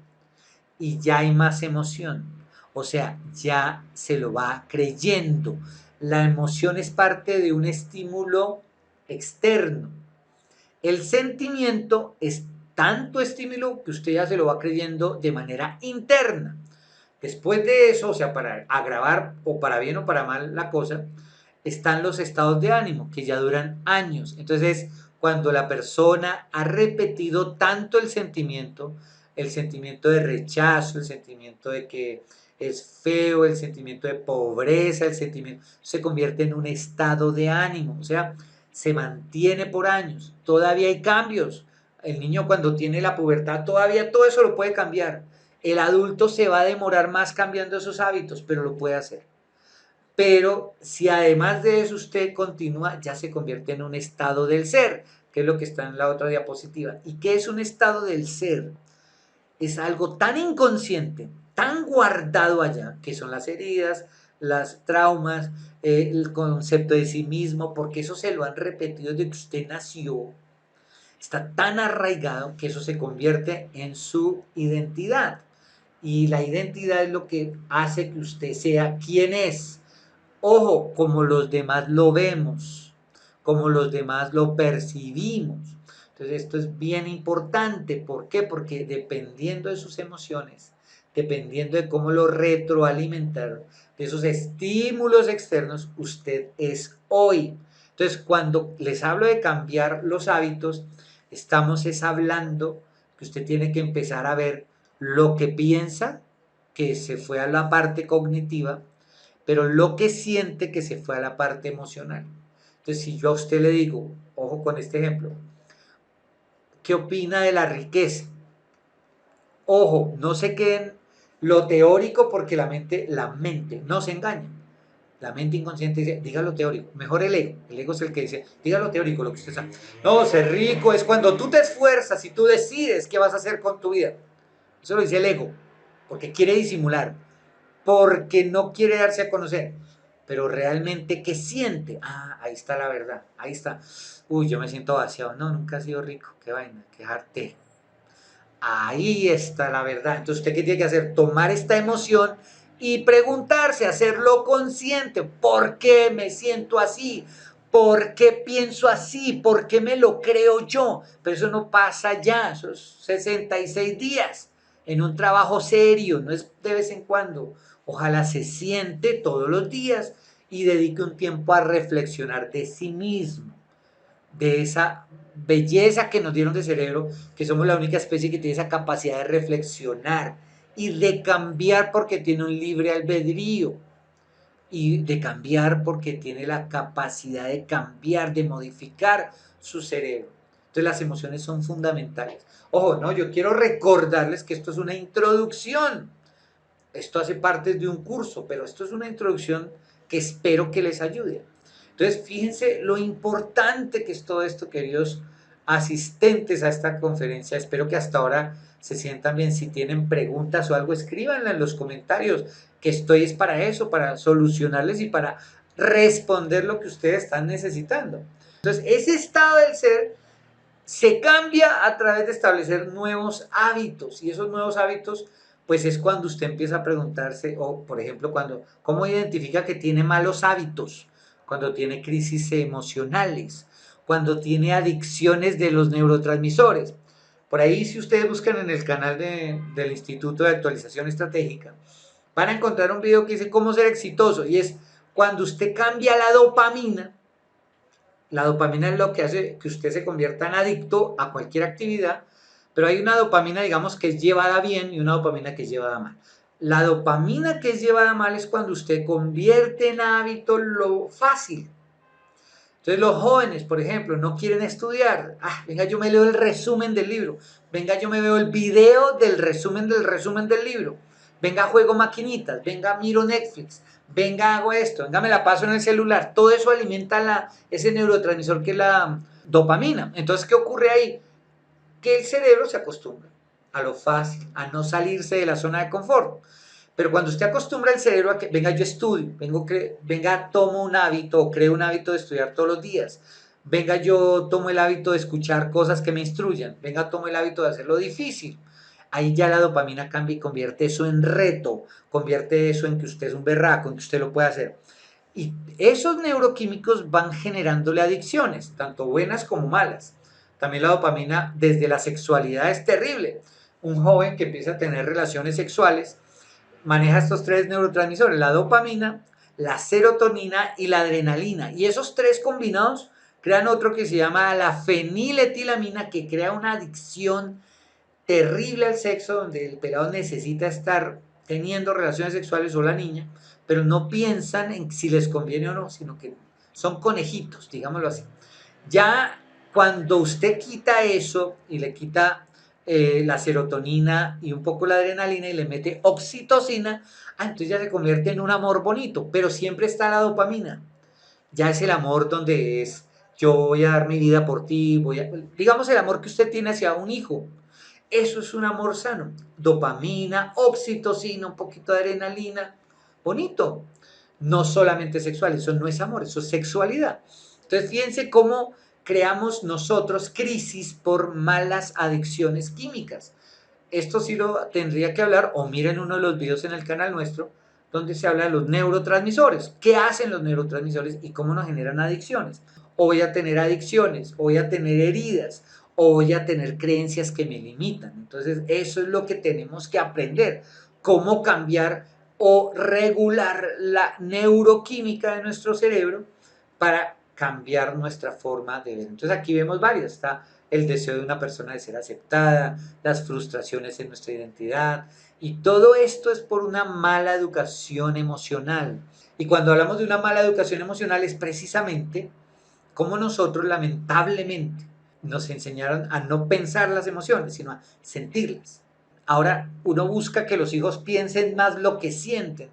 y ya hay más emoción, o sea, ya se lo va creyendo. La emoción es parte de un estímulo externo. El sentimiento es tanto estímulo que usted ya se lo va creyendo de manera interna. Después de eso, o sea, para agravar o para bien o para mal la cosa, están los estados de ánimo que ya duran años. Entonces, cuando la persona ha repetido tanto el sentimiento de rechazo, el sentimiento de que es feo, el sentimiento de pobreza, el sentimiento, se convierte en un estado de ánimo, o sea, se mantiene por años. Todavía hay cambios. El niño cuando tiene la pubertad, todavía todo eso lo puede cambiar. El adulto se va a demorar más cambiando esos hábitos, pero lo puede hacer. Pero si además de eso usted continúa, ya se convierte en un estado del ser, que es lo que está en la otra diapositiva. ¿Y qué es un estado del ser? Es algo tan inconsciente, tan guardado allá, que son las heridas, las traumas, el concepto de sí mismo, porque eso se lo han repetido desde que usted nació. Está tan arraigado que eso se convierte en su identidad. Y la identidad es lo que hace que usted sea quien es. Ojo, como los demás lo vemos, como los demás lo percibimos. Entonces esto es bien importante. ¿Por qué? Porque dependiendo de sus emociones, dependiendo de cómo lo retroalimentaron, de esos estímulos externos, usted es hoy. Entonces cuando les hablo de cambiar los hábitos, estamos es hablando que usted tiene que empezar a ver lo que piensa, que se fue a la parte cognitiva, pero lo que siente que se fue a la parte emocional. Entonces, si yo a usted le digo, ojo con este ejemplo, ¿qué opina de la riqueza? Ojo, no se queden lo teórico porque la mente no se engaña. La mente inconsciente dice, diga lo teórico, mejor el ego es el que dice, diga lo teórico, lo que usted sabe. No, ser rico es cuando tú te esfuerzas y tú decides qué vas a hacer con tu vida. Eso lo dice el ego, porque quiere disimular, porque no quiere darse a conocer. Pero realmente, ¿qué siente? Ah, ahí está la verdad, ahí está. Uy, yo me siento vaciado. No, nunca he sido rico. Qué vaina, qué jarte. Ahí está la verdad. Entonces, ¿usted qué tiene que hacer? Tomar esta emoción y preguntarse, hacerlo consciente. ¿Por qué me siento así? ¿Por qué pienso así? ¿Por qué me lo creo yo? Pero eso no pasa ya, esos 66 días en un trabajo serio, no es de vez en cuando. Ojalá se siente todos los días y dedique un tiempo a reflexionar de sí mismo, de esa belleza que nos dieron de cerebro, que somos la única especie que tiene esa capacidad de reflexionar y de cambiar porque tiene un libre albedrío y de cambiar porque tiene la capacidad de cambiar, de modificar su cerebro. Entonces las emociones son fundamentales. Ojo, no, yo quiero recordarles que esto es una introducción. Esto hace parte de un curso, pero esto es una introducción que espero que les ayude. Entonces, fíjense lo importante que es todo esto, queridos asistentes a esta conferencia. Espero que hasta ahora se sientan bien. Si tienen preguntas o algo, escríbanla en los comentarios, que estoy es para eso, para solucionarles y para responder lo que ustedes están necesitando. Entonces, ese estado del ser se cambia a través de establecer nuevos hábitos, y esos nuevos hábitos pues es cuando usted empieza a preguntarse, o por ejemplo, ¿cómo identifica que tiene malos hábitos? Cuando tiene crisis emocionales, cuando tiene adicciones de los neurotransmisores. Por ahí, si ustedes buscan en el canal del Instituto de Actualización Estratégica, van a encontrar un video que dice cómo ser exitoso, y es cuando usted cambia la dopamina. La dopamina es lo que hace que usted se convierta en adicto a cualquier actividad, pero hay una dopamina, digamos, que es llevada bien y una dopamina que es llevada mal. La dopamina que es llevada mal es cuando usted convierte en hábito lo fácil. Entonces los jóvenes, por ejemplo, no quieren estudiar. Ah, venga, yo me leo el resumen del libro. Venga, yo me veo el video del resumen del libro. Venga, juego maquinitas. Venga, miro Netflix. Venga, hago esto. Venga, me la paso en el celular. Todo eso alimenta ese neurotransmisor que es la dopamina. Entonces, ¿qué ocurre ahí? Que el cerebro se acostumbra a lo fácil, a no salirse de la zona de confort. Pero cuando usted acostumbra el cerebro a que, venga, yo estudio, venga, tomo un hábito o creo un hábito de estudiar todos los días, venga, yo tomo el hábito de escuchar cosas que me instruyan, venga, tomo el hábito de hacerlo difícil. Ahí ya la dopamina cambia y convierte eso en reto, convierte eso en que usted es un berraco, en que usted lo puede hacer. Y esos neuroquímicos van generándole adicciones, tanto buenas como malas. También la dopamina desde la sexualidad es terrible. Un joven que empieza a tener relaciones sexuales maneja estos tres neurotransmisores, la dopamina, la serotonina y la adrenalina. Y esos tres combinados crean otro que se llama la feniletilamina, que crea una adicción terrible al sexo, donde el pelado necesita estar teniendo relaciones sexuales o la niña, pero no piensan en si les conviene o no, sino que son conejitos, digámoslo así. Ya cuando usted quita eso y le quita la serotonina y un poco la adrenalina y le mete oxitocina, entonces ya se convierte en un amor bonito, pero siempre está la dopamina. Ya es el amor donde es, yo voy a dar mi vida por ti, digamos el amor que usted tiene hacia un hijo. Eso es un amor sano. Dopamina, oxitocina, un poquito de adrenalina. Bonito. No solamente sexual, eso no es amor, eso es sexualidad. Entonces fíjense cómo creamos nosotros crisis por malas adicciones químicas. Esto sí lo tendría que hablar, o miren uno de los videos en el canal nuestro, donde se habla de los neurotransmisores. ¿Qué hacen los neurotransmisores y cómo nos generan adicciones? O voy a tener adicciones, o voy a tener heridas, o voy a tener creencias que me limitan. Entonces, eso es lo que tenemos que aprender. Cómo cambiar o regular la neuroquímica de nuestro cerebro para cambiar nuestra forma de ver. Entonces, aquí vemos varias. Está el deseo de una persona de ser aceptada, las frustraciones en nuestra identidad, y todo esto es por una mala educación emocional. Y cuando hablamos de una mala educación emocional es precisamente como nosotros lamentablemente nos enseñaron a no pensar las emociones, sino a sentirlas. Ahora uno busca que los hijos piensen más lo que sienten,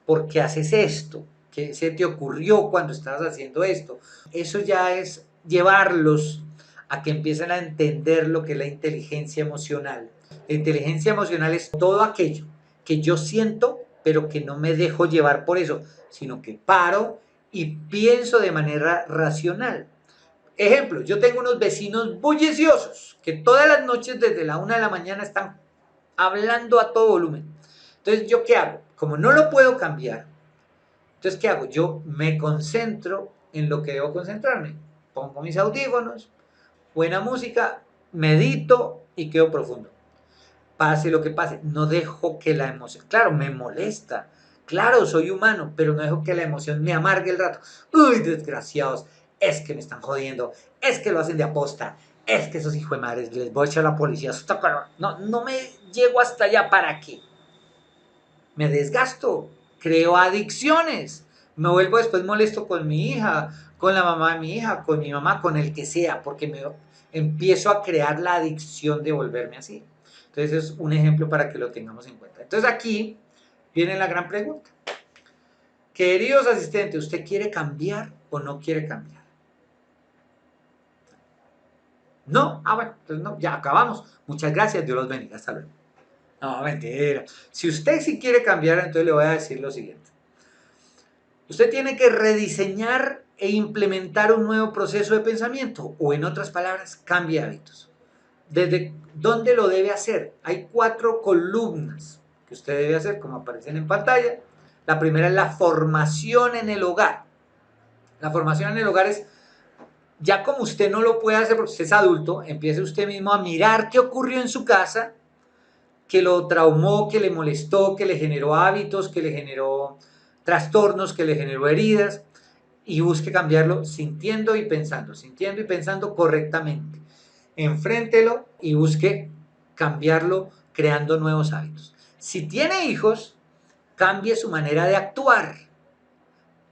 porque haces esto, que se te ocurrió cuando estabas haciendo esto. Eso ya es llevarlos a que empiecen a entender lo que es la inteligencia emocional. La inteligencia emocional es todo aquello que yo siento, pero que no me dejo llevar por eso, sino que paro y pienso de manera racional. Ejemplo, yo tengo unos vecinos bulliciosos que todas las noches desde la 1 de la mañana están hablando a todo volumen. Entonces, ¿yo qué hago? Como no lo puedo cambiar, entonces, ¿qué hago? Yo me concentro en lo que debo concentrarme. Pongo mis audífonos, buena música, medito y quedo profundo. Pase lo que pase, no dejo que la emoción, claro, me molesta, claro, soy humano, pero no dejo que la emoción me amargue el rato. Uy, desgraciados, es que me están jodiendo, es que lo hacen de aposta, es que esos hijos de madres, les voy a echar a la policía. No, no me llego hasta allá, ¿para qué? Me desgasto, creo adicciones, me vuelvo después molesto con mi hija, con la mamá de mi hija, con mi mamá, con el que sea, porque me empiezo a crear la adicción de volverme así. Entonces es un ejemplo para que lo tengamos en cuenta. Entonces aquí viene la gran pregunta. Queridos asistentes, ¿usted quiere cambiar o no quiere cambiar? No, bueno, entonces no, ya acabamos. Muchas gracias, Dios los bendiga, hasta luego. No, mentira. Si usted sí quiere cambiar, entonces le voy a decir lo siguiente. Usted tiene que rediseñar e implementar un nuevo proceso de pensamiento, o en otras palabras, cambie hábitos. ¿Desde dónde lo debe hacer? Hay 4 columnas que usted debe hacer, como aparecen en pantalla. La primera es la formación en el hogar. La formación en el hogar es, ya como usted no lo puede hacer porque usted es adulto, empiece usted mismo a mirar qué ocurrió en su casa, que lo traumó, que le molestó, que le generó hábitos, que le generó trastornos, que le generó heridas, y busque cambiarlo sintiendo y pensando correctamente. Enfréntelo y busque cambiarlo creando nuevos hábitos. Si tiene hijos, cambie su manera de actuar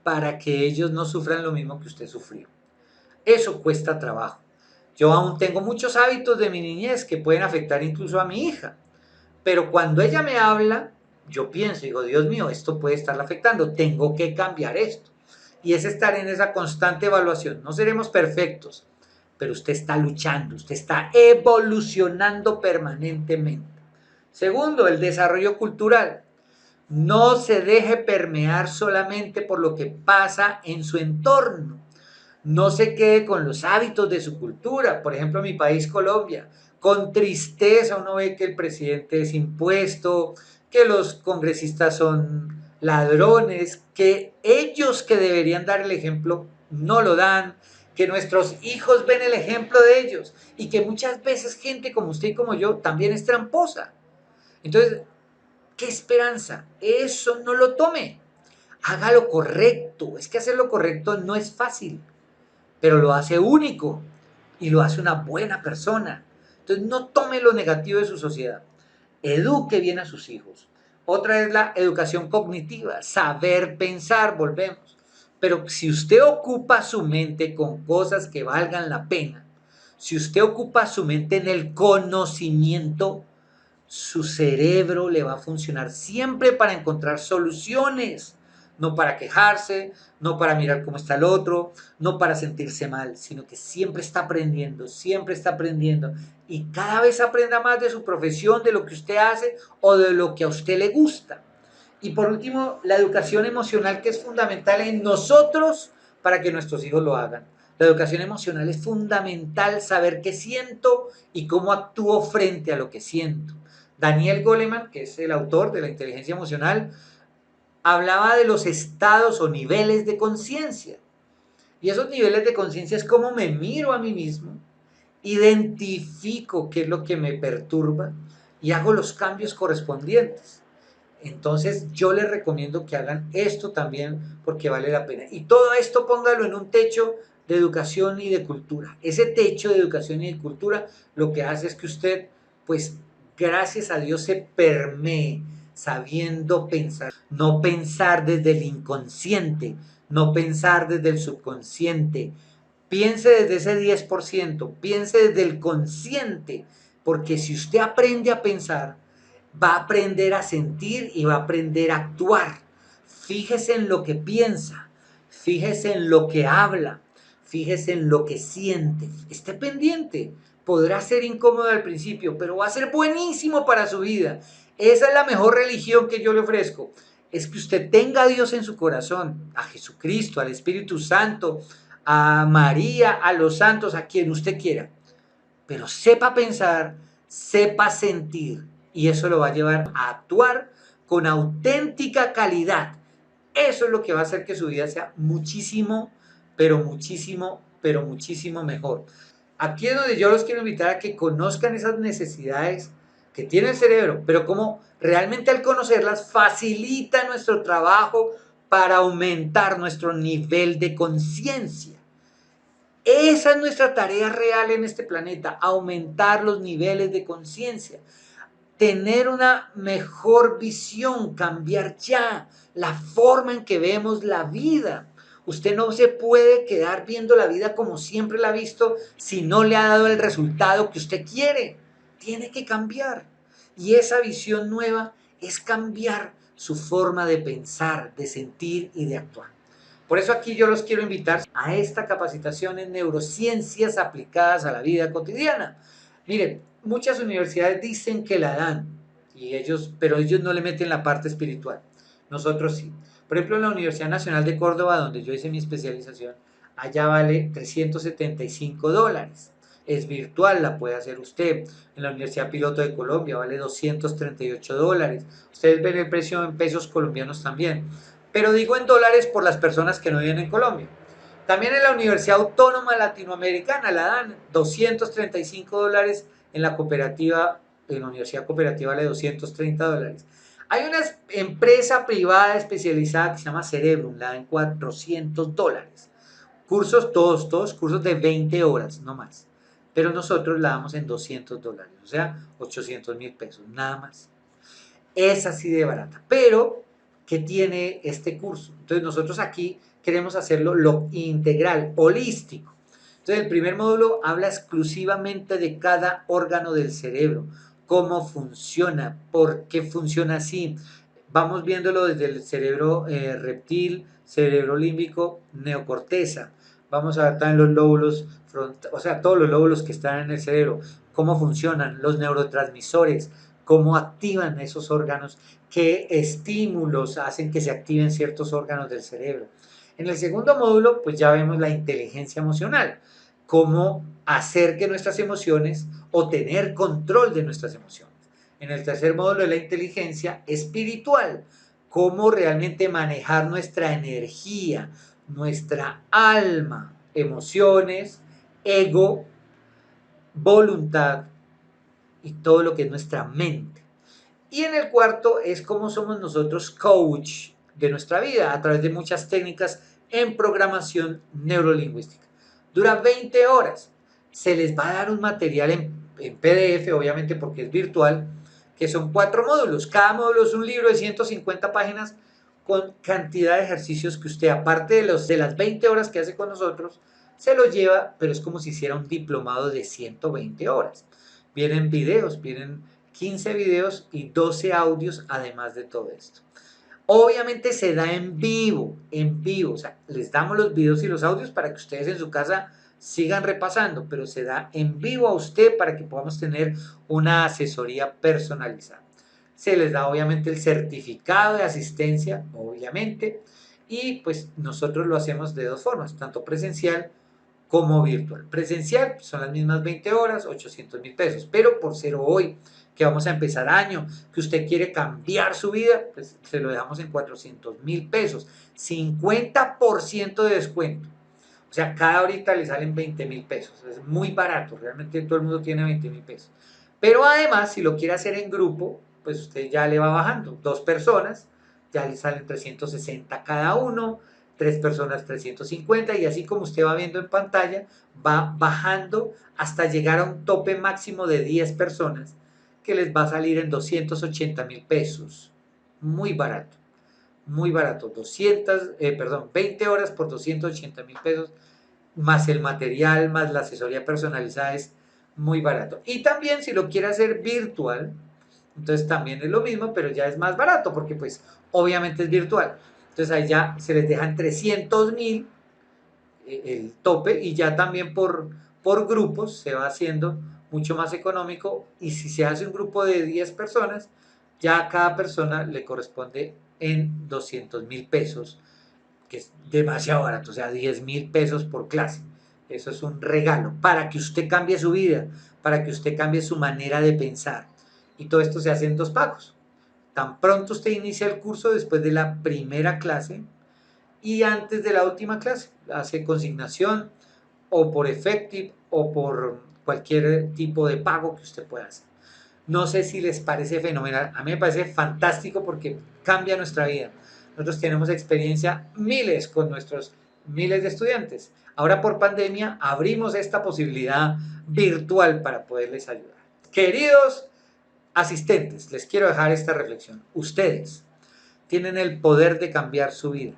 para que ellos no sufran lo mismo que usted sufrió. Eso cuesta trabajo. Yo aún tengo muchos hábitos de mi niñez que pueden afectar incluso a mi hija. Pero cuando ella me habla, yo pienso, digo, Dios mío, esto puede estarla afectando, tengo que cambiar esto. Y es estar en esa constante evaluación. No seremos perfectos, pero usted está luchando, usted está evolucionando permanentemente. Segundo, el desarrollo cultural. No se deje permear solamente por lo que pasa en su entorno. No se quede con los hábitos de su cultura. Por ejemplo, mi país, Colombia, con tristeza uno ve que el presidente es impuesto, que los congresistas son ladrones, que ellos que deberían dar el ejemplo no lo dan, que nuestros hijos ven el ejemplo de ellos y que muchas veces gente como usted y como yo también es tramposa. Entonces, ¿qué esperanza? Eso no lo tome. Haga lo correcto. Es que hacer lo correcto no es fácil, pero lo hace único y lo hace una buena persona. Entonces no tome lo negativo de su sociedad. Eduque bien a sus hijos. Otra es la educación cognitiva, saber pensar, volvemos. Pero si usted ocupa su mente con cosas que valgan la pena, si usted ocupa su mente en el conocimiento, su cerebro le va a funcionar siempre para encontrar soluciones, no para quejarse, no para mirar cómo está el otro, no para sentirse mal, sino que siempre está aprendiendo y cada vez aprenda más de su profesión, de lo que usted hace o de lo que a usted le gusta. Y por último, la educación emocional, que es fundamental en nosotros para que nuestros hijos lo hagan. La educación emocional es fundamental, saber qué siento y cómo actúo frente a lo que siento. Daniel Goleman, que es el autor de la inteligencia emocional, hablaba de los estados o niveles de conciencia. Y esos niveles de conciencia es cómo me miro a mí mismo, identifico qué es lo que me perturba y hago los cambios correspondientes. Entonces yo les recomiendo que hagan esto también porque vale la pena. Y todo esto póngalo en un techo de educación y de cultura. Ese techo de educación y de cultura lo que hace es que usted, pues gracias a Dios, se permee sabiendo pensar. No pensar desde el inconsciente, no pensar desde el subconsciente. Piense desde ese 10%, piense desde el consciente, porque si usted aprende a pensar, va a aprender a sentir y va a aprender a actuar. Fíjese en lo que piensa, fíjese en lo que habla, fíjese en lo que siente. Esté pendiente. Podrá ser incómodo al principio, pero va a ser buenísimo para su vida. Esa es la mejor religión que yo le ofrezco. Es que usted tenga a Dios en su corazón, a Jesucristo, al Espíritu Santo, a María, a los santos, a quien usted quiera. Pero sepa pensar, sepa sentir y eso lo va a llevar a actuar con auténtica calidad. Eso es lo que va a hacer que su vida sea muchísimo, pero muchísimo mejor. Aquí es donde yo los quiero invitar a que conozcan esas necesidades que tiene el cerebro, pero como realmente al conocerlas facilita nuestro trabajo para aumentar nuestro nivel de conciencia. Esa es nuestra tarea real en este planeta, aumentar los niveles de conciencia, tener una mejor visión, cambiar ya la forma en que vemos la vida. Usted no se puede quedar viendo la vida como siempre la ha visto si no le ha dado el resultado que usted quiere. Tiene que cambiar. Y esa visión nueva es cambiar su forma de pensar, de sentir y de actuar. Por eso aquí yo los quiero invitar a esta capacitación en neurociencias aplicadas a la vida cotidiana. Miren, muchas universidades dicen que la dan, pero ellos no le meten la parte espiritual. Nosotros sí. Por ejemplo, en la Universidad Nacional de Córdoba, donde yo hice mi especialización, allá vale $375. Es virtual, la puede hacer usted. En la Universidad Piloto de Colombia vale $238. Ustedes ven el precio en pesos colombianos también. Pero digo en dólares por las personas que no viven en Colombia. También en la Universidad Autónoma Latinoamericana la dan $235, en la cooperativa, en la Universidad Cooperativa vale $230. Hay una empresa privada especializada que se llama Cerebrum, la dan $400. Cursos, todos cursos de 20 horas, no más. Pero nosotros la damos en $200, o sea, 800.000 pesos, nada más. Es así de barata. Pero, ¿qué tiene este curso? Entonces nosotros aquí queremos hacerlo lo integral, holístico. Entonces el primer módulo habla exclusivamente de cada órgano del cerebro, cómo funciona, por qué funciona así. Vamos viéndolo desde el cerebro reptil, cerebro límbico, neocorteza. Vamos a ver también los lóbulos frontales, o sea, todos los lóbulos que están en el cerebro, cómo funcionan, los neurotransmisores, cómo activan esos órganos, qué estímulos hacen que se activen ciertos órganos del cerebro. En el segundo módulo, pues ya vemos la inteligencia emocional, cómo hacer que nuestras emociones o tener control de nuestras emociones. En el tercer módulo de la inteligencia espiritual, cómo realmente manejar nuestra energía, nuestra alma, emociones, ego, voluntad y todo lo que es nuestra mente. Y en el cuarto es cómo somos nosotros coach de nuestra vida a través de muchas técnicas en programación neurolingüística. Dura 20 horas. Se les va a dar un material en PDF, obviamente porque es virtual, que son 4 módulos. Cada módulo es un libro de 150 páginas con cantidad de ejercicios que usted, aparte de las 20 horas que hace con nosotros, se lo lleva, pero es como si hiciera un diplomado de 120 horas. Vienen videos, vienen 15 videos y 12 audios además de todo esto. Obviamente se da en vivo, o sea, les damos los videos y los audios para que ustedes en su casa sigan repasando, pero se da en vivo a usted para que podamos tener una asesoría personalizada. Se les da obviamente el certificado de asistencia, obviamente, y pues nosotros lo hacemos de dos formas, tanto presencial como virtual. Presencial son las mismas 20 horas, 800.000 pesos, pero por ser hoy, que vamos a empezar año, que usted quiere cambiar su vida, pues se lo dejamos en 400.000 pesos, 50% de descuento. O sea, cada horita le salen 20.000 pesos, es muy barato, realmente todo el mundo tiene 20.000 pesos. Pero además, si lo quiere hacer en grupo, pues usted ya le va bajando, 2 personas, ya le salen 360 cada uno, 3 personas 350 y así como usted va viendo en pantalla, va bajando hasta llegar a un tope máximo de 10 personas que les va a salir en 280.000 pesos. Muy barato, muy barato. 20 horas por 280.000 pesos, más el material, más la asesoría personalizada es muy barato. Y también si lo quiere hacer virtual, entonces también es lo mismo, pero ya es más barato porque pues obviamente es virtual. Entonces ahí ya se les dejan 300.000 el tope y ya también por grupos se va haciendo mucho más económico y si se hace un grupo de 10 personas, ya a cada persona le corresponde en 200.000 pesos, que es demasiado barato, o sea, 10.000 pesos por clase. Eso es un regalo para que usted cambie su vida, para que usted cambie su manera de pensar. Y todo esto se hace en 2 pagos. Tan pronto usted inicia el curso después de la primera clase y antes de la última clase. Hace consignación o por Effective o por cualquier tipo de pago que usted pueda hacer. No sé si les parece fenomenal. A mí me parece fantástico porque cambia nuestra vida. Nosotros tenemos experiencia miles con nuestros miles de estudiantes. Ahora por pandemia abrimos esta posibilidad virtual para poderles ayudar. Queridos asistentes, les quiero dejar esta reflexión. Ustedes tienen el poder de cambiar su vida.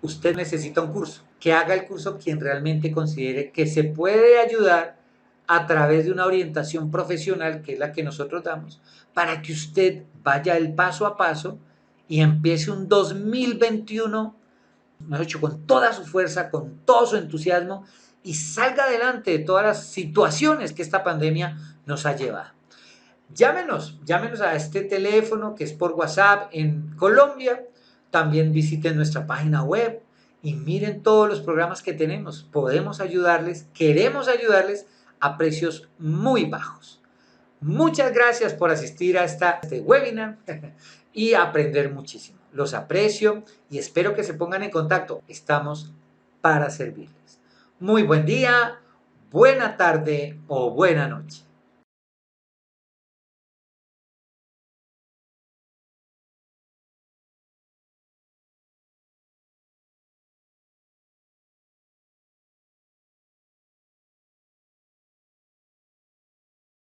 Usted necesita un curso. Que haga el curso quien realmente considere que se puede ayudar a través de una orientación profesional, que es la que nosotros damos, para que usted vaya el paso a paso y empiece un 2021, mejor dicho, con toda su fuerza, con todo su entusiasmo y salga adelante de todas las situaciones que esta pandemia nos ha llevado. Llámenos a este teléfono que es por WhatsApp en Colombia. También visiten nuestra página web y miren todos los programas que tenemos. Podemos ayudarles, queremos ayudarles a precios muy bajos. Muchas gracias por asistir a este webinar y aprender muchísimo. Los aprecio y espero que se pongan en contacto. Estamos para servirles. Muy buen día, buena tarde o buena noche.